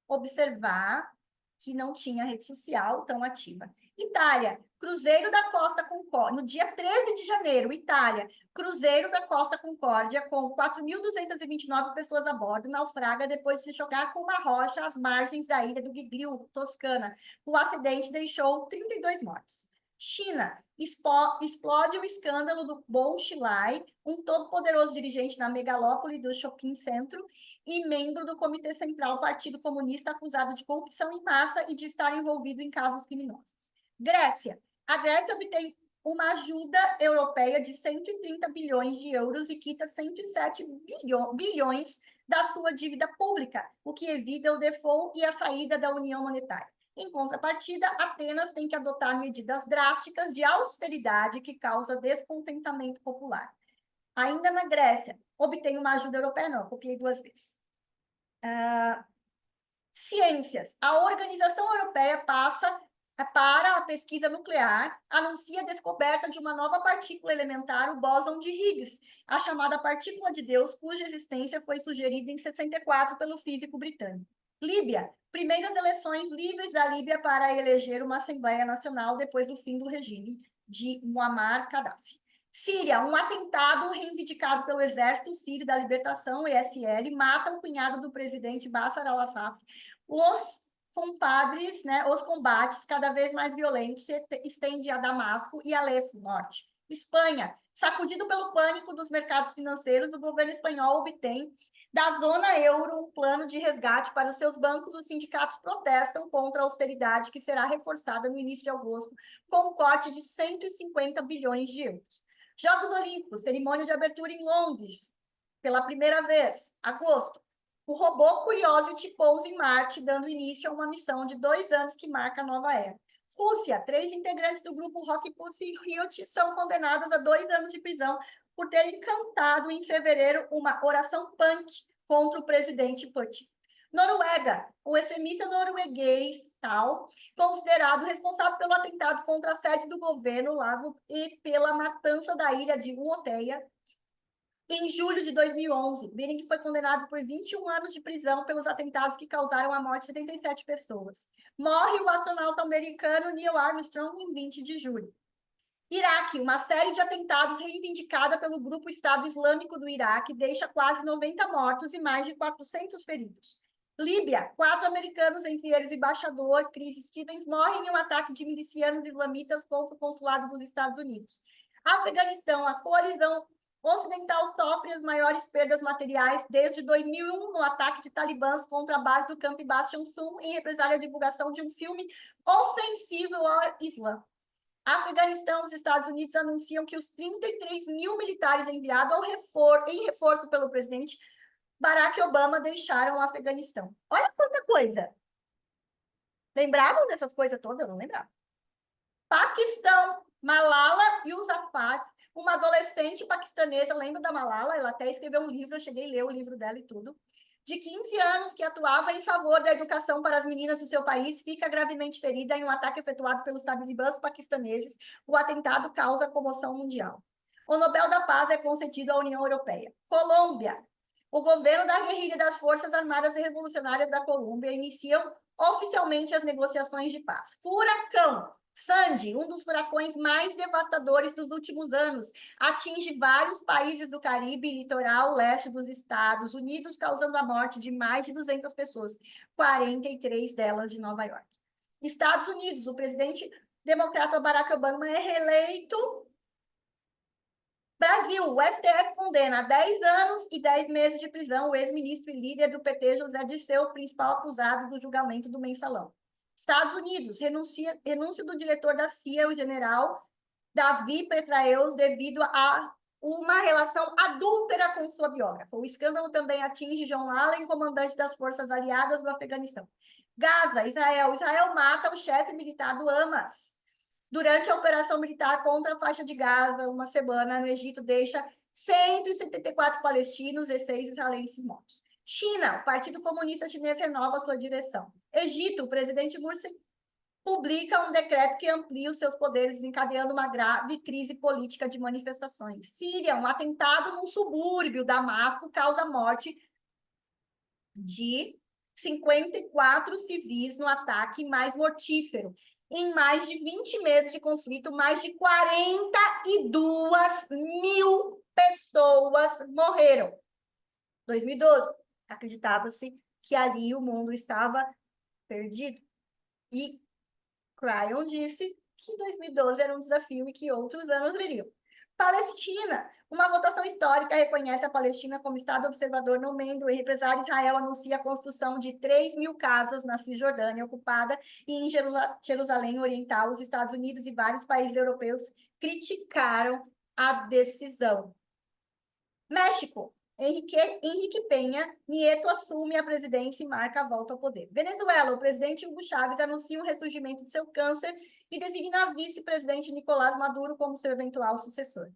observar que não tinha rede social tão ativa. Itália, Cruzeiro da Costa Concórdia, no dia 13 de janeiro, Itália, Cruzeiro da Costa Concórdia, com 4.229 pessoas a bordo, naufraga depois de se chocar com uma rocha às margens da ilha do Giglio, Toscana. O acidente deixou 32 mortos. China, explode o escândalo do Bou Xilai, um todo-poderoso dirigente na megalópole do shopping centro e membro do Comitê Central do Partido Comunista, acusado de corrupção em massa e de estar envolvido em casos criminosos. Grécia. A Grécia obtém uma ajuda europeia de 130 bilhões de euros e quita 107 bilhões da sua dívida pública, o que evita o default e a saída da União Monetária. Em contrapartida, Atenas tem que adotar medidas drásticas de austeridade que causa descontentamento popular. Ainda na Grécia, obtém uma ajuda europeia, não, copiei 2 vezes. Ciências. A Organização Europeia passa para a pesquisa nuclear, anuncia a descoberta de uma nova partícula elementar, o bóson de Higgs, a chamada partícula de Deus, cuja existência foi sugerida em 64 pelo físico britânico. Líbia. Primeiras eleições livres da Líbia para eleger uma Assembleia Nacional depois do fim do regime de Muammar Gaddafi. Síria, um atentado reivindicado pelo Exército Sírio da Libertação, ESL, mata o cunhado do presidente Bashar al-Assad. Os combates cada vez mais violentos se estendem a Damasco e Alepo Norte. Espanha, sacudido pelo pânico dos mercados financeiros, o governo espanhol obtém da zona euro um plano de resgate para os seus bancos. Os sindicatos protestam contra a austeridade, que será reforçada no início de agosto, com um corte de 150 bilhões de euros. Jogos Olímpicos, cerimônia de abertura em Londres, pela primeira vez, agosto. O robô Curiosity pousa em Marte, dando início a uma missão de 2 anos que marca a nova era. Rússia, 3 integrantes do grupo Rock Pussy Riot são condenados a 2 anos de prisão por terem cantado em fevereiro uma oração punk contra o presidente Putin. Noruega, o extremista norueguês tal, considerado responsável pelo atentado contra a sede do governo Laszlo e pela matança da ilha de Uoteia, em julho de 2011. Bering foi condenado por 21 anos de prisão pelos atentados que causaram a morte de 77 pessoas. Morre o astronauta americano Neil Armstrong em 20 de julho. Iraque, uma série de atentados reivindicada pelo grupo Estado Islâmico do Iraque, deixa quase 90 mortos e mais de 400 feridos. Líbia, 4 americanos, entre eles o embaixador Chris Stevens, morrem em um ataque de milicianos islamitas contra o consulado dos Estados Unidos. Afeganistão, a coalizão ocidental sofre as maiores perdas materiais desde 2001 no ataque de talibãs contra a base do Camp Bastion Sul, em represália à divulgação de um filme ofensivo ao Islã. Afeganistão, os Estados Unidos anunciam que os 33 mil militares enviados em reforço pelo presidente Barack Obama deixaram o Afeganistão. Olha quanta coisa! Lembravam dessas coisas todas? Eu não lembrava. Paquistão, Malala Yousafzai, uma adolescente paquistanesa, lembra da Malala? Ela até escreveu um livro, eu cheguei a ler o livro dela e tudo. De 15 anos, que atuava em favor da educação para as meninas do seu país, fica gravemente ferida em um ataque efetuado pelos talibãs paquistaneses. O atentado causa comoção mundial. O Nobel da Paz é concedido à União Europeia. Colômbia. O governo da guerrilha das Forças Armadas Revolucionárias da Colômbia iniciam oficialmente as negociações de paz. Furacão. Sandy, um dos furacões mais devastadores dos últimos anos, atinge vários países do Caribe e litoral leste dos Estados Unidos, causando a morte de mais de 200 pessoas, 43 delas de Nova York. Estados Unidos, o presidente democrata Barack Obama é reeleito. Brasil, o STF condena a 10 anos e 10 meses de prisão o ex-ministro e líder do PT, José Dirceu, principal acusado do julgamento do mensalão. Estados Unidos, renúncia do diretor da CIA, o general Davi Petraeus, devido a uma relação adúltera com sua biógrafa. O escândalo também atinge John Allen, comandante das forças aliadas no Afeganistão. Gaza, Israel. Israel mata o chefe militar do Hamas. Durante a operação militar contra a faixa de Gaza, uma semana no Egito deixa 174 palestinos e 6 israelenses mortos. China, o Partido Comunista Chinês renova sua direção. Egito, o presidente Morsi publica um decreto que amplia os seus poderes, desencadeando uma grave crise política de manifestações. Síria, um atentado num subúrbio, Damasco, causa a morte de 54 civis no ataque mais mortífero. Em mais de 20 meses de conflito, mais de 42 mil pessoas morreram. 2012, acreditava-se que ali o mundo estava perdido. E Cryon disse que 2012 era um desafio e que outros anos viriam. Palestina. Uma votação histórica reconhece a Palestina como Estado observador no meio. O represário Israel anuncia a construção de 3.000 casas na Cisjordânia ocupada e em Jerusalém Oriental. Os Estados Unidos e vários países europeus criticaram a decisão. México. Henrique Peña Nieto assume a presidência e marca a volta ao poder. Venezuela, o presidente Hugo Chávez anuncia um ressurgimento de seu câncer e designa a vice-presidente Nicolás Maduro como seu eventual sucessor.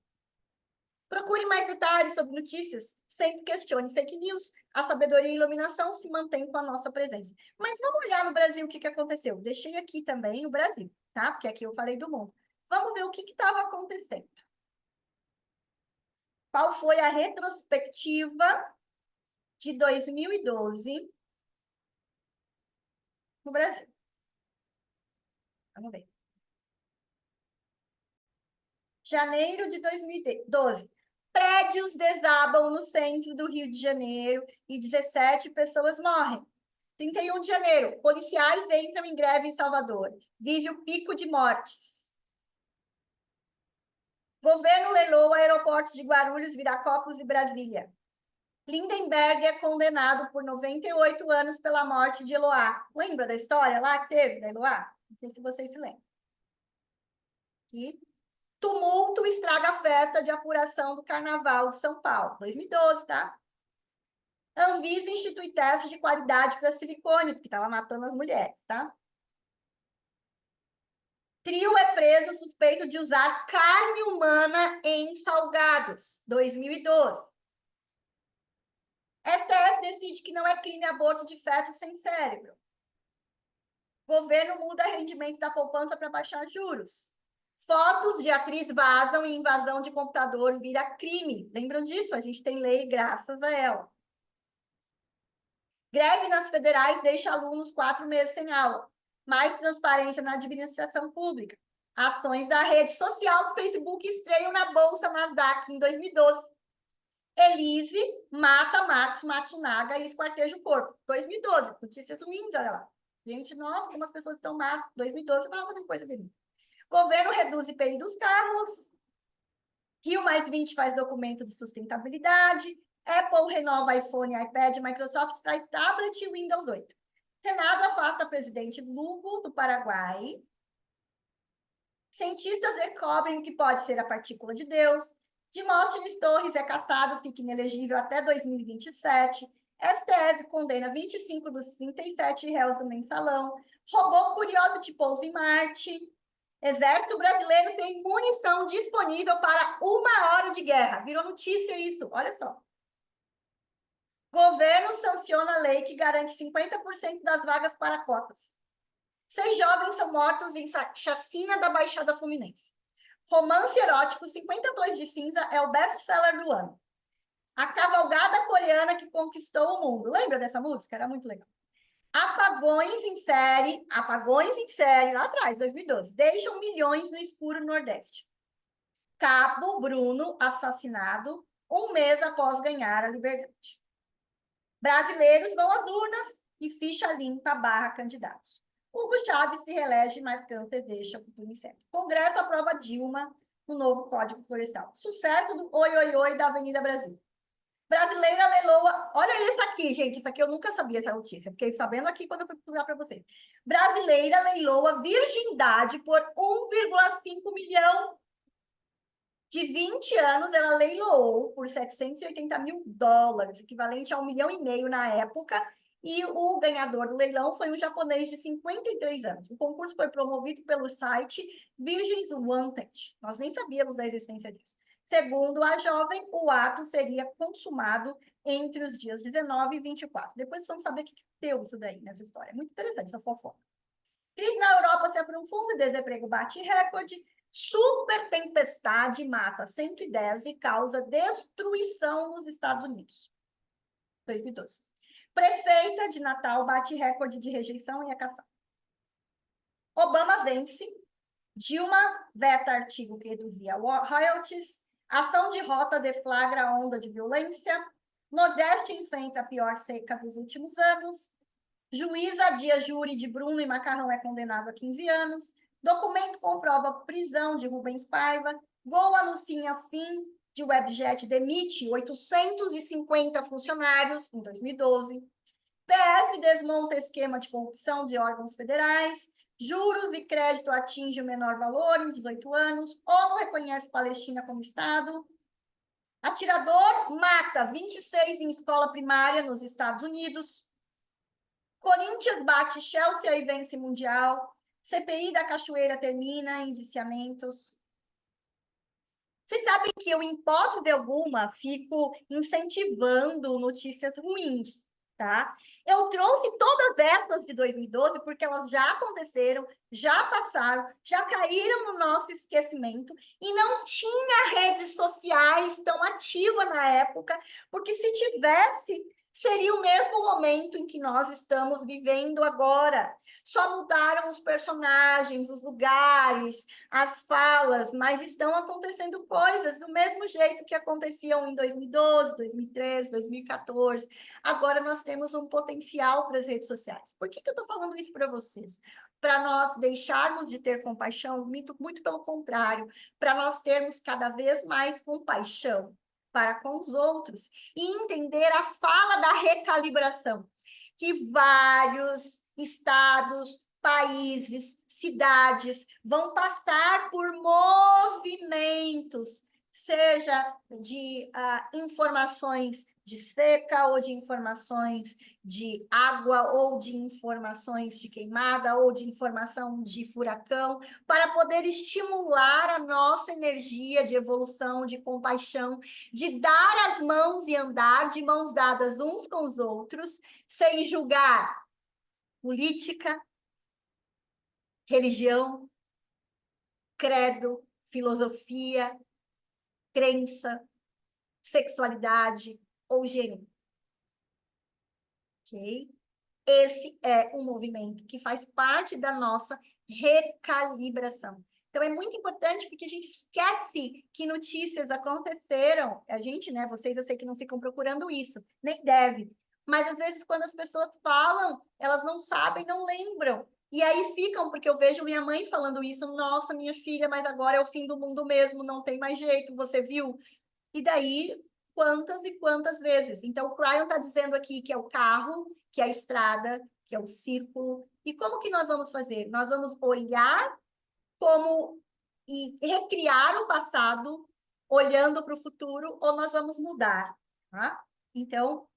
Procure mais detalhes sobre notícias, sempre questione fake news. A sabedoria e a iluminação se mantêm com a nossa presença. Mas vamos olhar no Brasil o que aconteceu. Deixei aqui também o Brasil, tá? Porque aqui eu falei do mundo. Vamos ver o que estava acontecendo. Qual foi a retrospectiva de 2012 no Brasil? Vamos ver. Janeiro de 2012. Prédios desabam no centro do Rio de Janeiro e 17 pessoas morrem. 31 de janeiro. Policiais entram em greve em Salvador. Vive o pico de mortes. Governo leiloa aeroportos de Guarulhos, Viracopos e Brasília. Lindenberg é condenado por 98 anos pela morte de Eloá. Lembra da história lá que teve da Eloá? Não sei se vocês se lembram. E tumulto estraga a festa de apuração do Carnaval de São Paulo. 2012, tá? Anvisa institui teste de qualidade para silicone, porque estava matando as mulheres, tá? Trio é preso suspeito de usar carne humana em salgados. 2012. STF decide que não é crime aborto de feto sem cérebro. Governo muda rendimento da poupança para baixar juros. Fotos de atriz vazam e invasão de computador vira crime. Lembram disso? A gente tem lei graças a ela. Greve nas federais deixa alunos 4 meses sem aula. Mais transparência na administração pública. Ações da rede social do Facebook estreiam na Bolsa Nasdaq em 2012. Elise mata Marcos Matsunaga e esquarteja o corpo. 2012. Notícias ruins, olha lá. Gente, nossa, como as pessoas estão más. 2012 eu estava fazendo coisa dele. Governo reduz IPI dos carros. Rio+20 faz documento de sustentabilidade. Apple renova iPhone, iPad, Microsoft traz tablet e Windows 8. Senado afasta presidente Lugo, do Paraguai. Cientistas descobrem o que pode ser a partícula de Deus. Demóstenes Torres é cassado, fica inelegível até 2027. STF condena 25 dos 37 réus do mensalão. Robô Curiosity pousa em Marte. Exército brasileiro tem munição disponível para 1 hora de guerra. Virou notícia isso, olha só. Governo sanciona lei que garante 50% das vagas para cotas. 6 jovens são mortos em chacina da Baixada Fluminense. Romance erótico 50 Tons de Cinza é o best-seller do ano. A cavalgada coreana que conquistou o mundo. Lembra dessa música? Era muito legal. Apagões em série, lá atrás, 2012, deixam milhões no escuro no Nordeste. Cabo Bruno assassinado 1 mês após ganhar a liberdade. Brasileiros vão às urnas e ficha limpa barra candidatos. Hugo Chávez se reelege, mas câncer deixa o futuro incerto. Congresso aprova Dilma no novo Código Florestal. Sucesso do Oi, Oi, Oi da Avenida Brasil. Brasileira leiloa... Olha isso aqui, gente. Isso aqui eu nunca sabia essa notícia. Fiquei sabendo aqui quando eu fui procurar para vocês. Brasileira leiloa virgindade por 1,5 milhão de 20 anos, ela leiloou por $780 mil, equivalente a 1,5 milhão na época, e o ganhador do leilão foi um japonês de 53 anos. O concurso foi promovido pelo site Virgins Wanted. Nós nem sabíamos da existência disso. Segundo a jovem, o ato seria consumado entre os dias 19 e 24. Depois vocês vão saber o que deu isso daí nessa história. É muito interessante essa fofoca. Crise na Europa se aprofunda, desemprego bate recorde, super tempestade mata 110 e causa destruição nos Estados Unidos. 2012. Prefeita de Natal bate recorde de rejeição e é caçada. Obama vence. Dilma veta artigo que reduzia royalties. Ação de rota deflagra onda de violência. Nordeste enfrenta a pior seca dos últimos anos. Juiz adia júri de Bruno e Macarrão é condenado a 15 anos. Documento comprova prisão de Rubens Paiva. Gol anuncia fim de Webjet, demite 850 funcionários em 2012. PF desmonta esquema de corrupção de órgãos federais. Juros e crédito atinge o menor valor em 18 anos. ONU reconhece Palestina como Estado. Atirador mata 26 em escola primária nos Estados Unidos. Corinthians bate Chelsea e vence Mundial. CPI da Cachoeira termina em indiciamentos. Vocês sabem que eu, em hipótese alguma, fico incentivando notícias ruins, tá? Eu trouxe todas essas de 2012 porque elas já aconteceram, já passaram, já caíram no nosso esquecimento e não tinha redes sociais tão ativa na época, porque se tivesse, seria o mesmo momento em que nós estamos vivendo agora. Só mudaram os personagens, os lugares, as falas, mas estão acontecendo coisas do mesmo jeito que aconteciam em 2012, 2013, 2014. Agora nós temos um potencial para as redes sociais. Por que eu estou falando isso para vocês? Para nós deixarmos de ter compaixão, muito pelo contrário, para nós termos cada vez mais compaixão para com os outros e entender a fala da recalibração, que vários estados, países, cidades vão passar por movimentos, seja de informações de seca, ou de informações de água, ou de informações de queimada, ou de informação de furacão, para poder estimular a nossa energia de evolução, de compaixão, de dar as mãos e andar de mãos dadas uns com os outros, sem julgar política, religião, credo, filosofia, crença, sexualidade ou gênero. Ok? Esse é um movimento que faz parte da nossa recalibração. Então, é muito importante porque a gente esquece que notícias aconteceram. A gente, né? Vocês, eu sei que não ficam procurando isso, nem deve. Mas, às vezes, quando as pessoas falam, elas não sabem, não lembram. E aí ficam, porque eu vejo minha mãe falando isso. Nossa, minha filha, mas agora é o fim do mundo mesmo, não tem mais jeito, você viu? E daí, quantas e quantas vezes? Então, o Cryon está dizendo aqui que é o carro, que é a estrada, que é o círculo. E como que nós vamos fazer? Nós vamos olhar como e recriar o passado, olhando para o futuro, ou nós vamos mudar, tá? Então,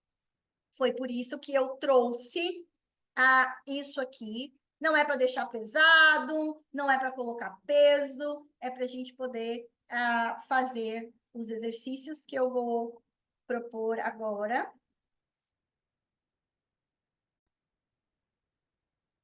foi por isso que eu trouxe isso aqui. Não é para deixar pesado, não é para colocar peso, é para a gente poder fazer os exercícios que eu vou propor agora.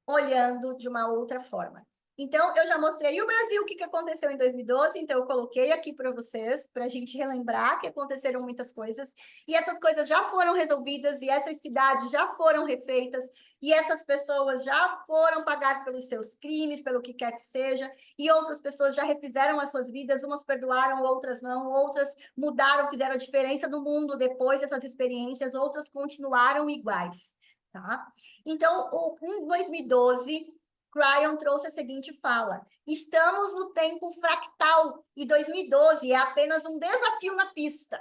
Olhando de uma outra forma. Então, eu já mostrei o Brasil, o que aconteceu em 2012, então eu coloquei aqui para vocês, para a gente relembrar que aconteceram muitas coisas, e essas coisas já foram resolvidas, e essas cidades já foram refeitas, e essas pessoas já foram pagar pelos seus crimes, pelo que quer que seja, e outras pessoas já refizeram as suas vidas, umas perdoaram, outras não, outras mudaram, fizeram a diferença no mundo depois dessas experiências, outras continuaram iguais, tá? Então, em 2012, Cryon trouxe a seguinte fala: estamos no tempo fractal e 2012 é apenas um desafio na pista.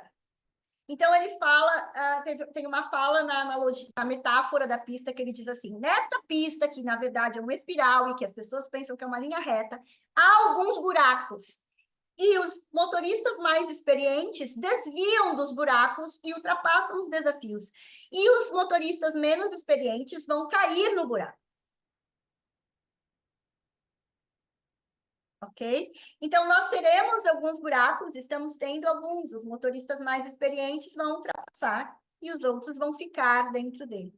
Então, ele fala, tem uma fala na analogia, na metáfora da pista, que ele diz assim: nesta pista, que na verdade é uma espiral e que as pessoas pensam que é uma linha reta, há alguns buracos. E os motoristas mais experientes desviam dos buracos e ultrapassam os desafios. E os motoristas menos experientes vão cair no buraco. Ok? Então, nós teremos alguns buracos, estamos tendo alguns. Os motoristas mais experientes vão ultrapassar e os outros vão ficar dentro dele.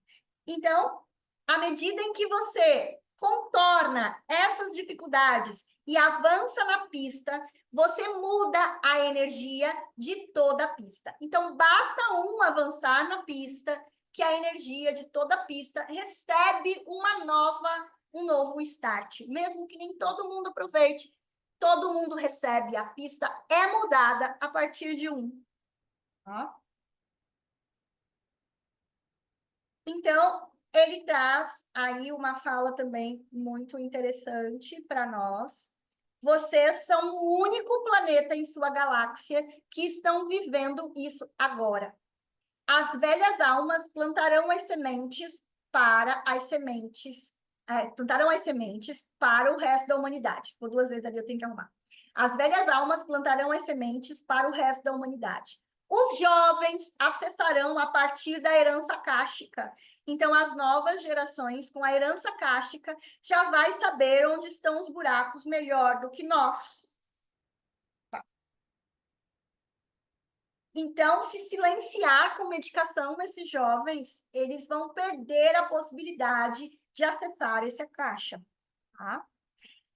Então, à medida em que você contorna essas dificuldades e avança na pista, você muda a energia de toda a pista. Então, basta um avançar na pista, que a energia de toda a pista recebe um novo start. Mesmo que nem todo mundo aproveite, todo mundo recebe. A pista é mudada a partir de um. Tá? Então, ele traz aí uma fala também muito interessante para nós. Vocês são o único planeta em sua galáxia que estão vivendo isso agora. As velhas almas plantarão as sementes plantarão as sementes para o resto da humanidade. Por 2 vezes ali eu tenho que arrumar. As velhas almas plantarão as sementes para o resto da humanidade. Os jovens acessarão a partir da herança káshica. Então, as novas gerações, com a herança káshica, já vai saber onde estão os buracos melhor do que nós. Então, se silenciar com medicação esses jovens, eles vão perder a possibilidade de acessar essa caixa. Tá?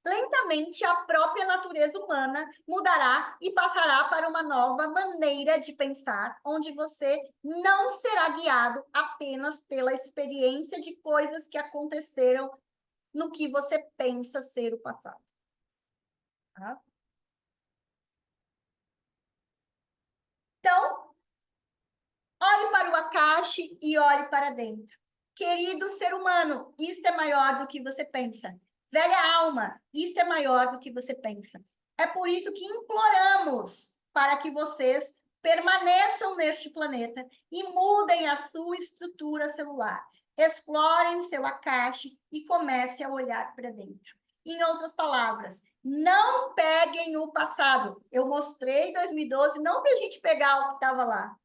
Lentamente, a própria natureza humana mudará e passará para uma nova maneira de pensar, onde você não será guiado apenas pela experiência de coisas que aconteceram no que você pensa ser o passado. Tá? Então, olhe para o Akashi e olhe para dentro. Querido ser humano, isto é maior do que você pensa. Velha alma, isto é maior do que você pensa. É por isso que imploramos para que vocês permaneçam neste planeta e mudem a sua estrutura celular. Explorem seu Akashi e comecem a olhar para dentro. Em outras palavras, não peguem o passado. Eu mostrei 2012 não para a gente pegar o que estava lá,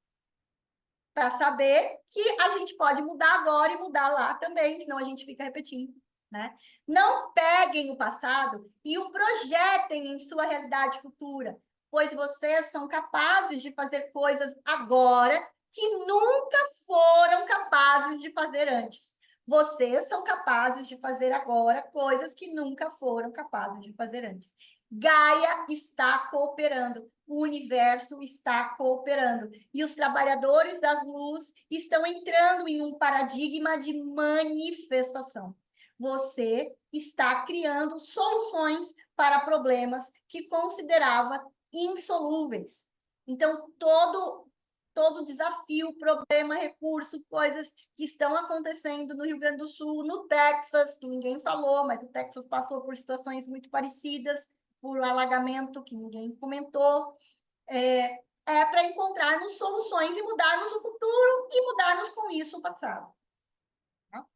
para saber que a gente pode mudar agora e mudar lá também, senão a gente fica repetindo, né? Não peguem o passado e o projetem em sua realidade futura, pois vocês são capazes de fazer coisas agora que nunca foram capazes de fazer antes. Vocês são capazes de fazer agora coisas que nunca foram capazes de fazer antes. Gaia está cooperando, o universo está cooperando, e os trabalhadores das luzes estão entrando em um paradigma de manifestação. Você está criando soluções para problemas que considerava insolúveis. Então, todo desafio, problema, recurso, coisas que estão acontecendo no Rio Grande do Sul, no Texas, que ninguém falou, mas o Texas passou por situações muito parecidas, por alagamento que ninguém comentou, é para encontrarmos soluções e mudarmos o futuro e mudarmos com isso o passado. Tá?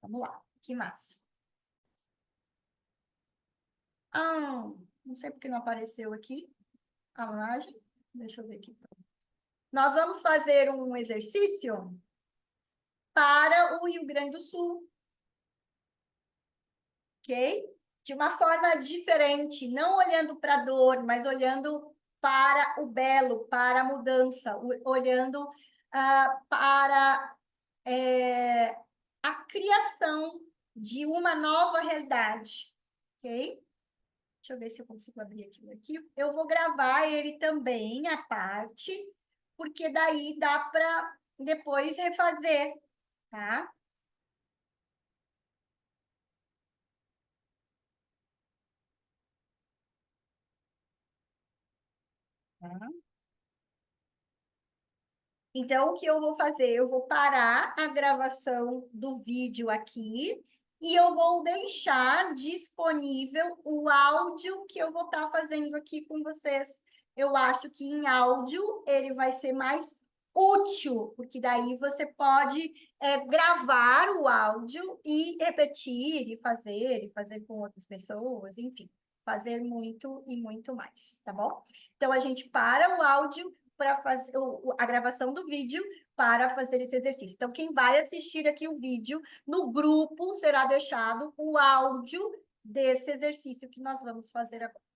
Vamos lá, que mais? Não sei porque não apareceu aqui a imagem. Deixa eu ver aqui. Nós vamos fazer um exercício para o Rio Grande do Sul. Ok? De uma forma diferente, não olhando para a dor, mas olhando para o belo, para a mudança, olhando para a criação de uma nova realidade. Ok? Deixa eu ver se eu consigo abrir aqui o arquivo. Eu vou gravar ele também, a parte, porque daí dá para depois refazer, tá? Então, o que eu vou fazer? Eu vou parar a gravação do vídeo aqui e eu vou deixar disponível o áudio que eu vou estar fazendo aqui com vocês. Eu acho que em áudio ele vai ser mais útil, porque daí você pode gravar o áudio e repetir, e fazer com outras pessoas, enfim. fazer muito e muito mais, tá bom? Então, a gente para o áudio para fazer a gravação do vídeo para fazer esse exercício. Então, quem vai assistir aqui o vídeo, no grupo será deixado o áudio desse exercício que nós vamos fazer agora.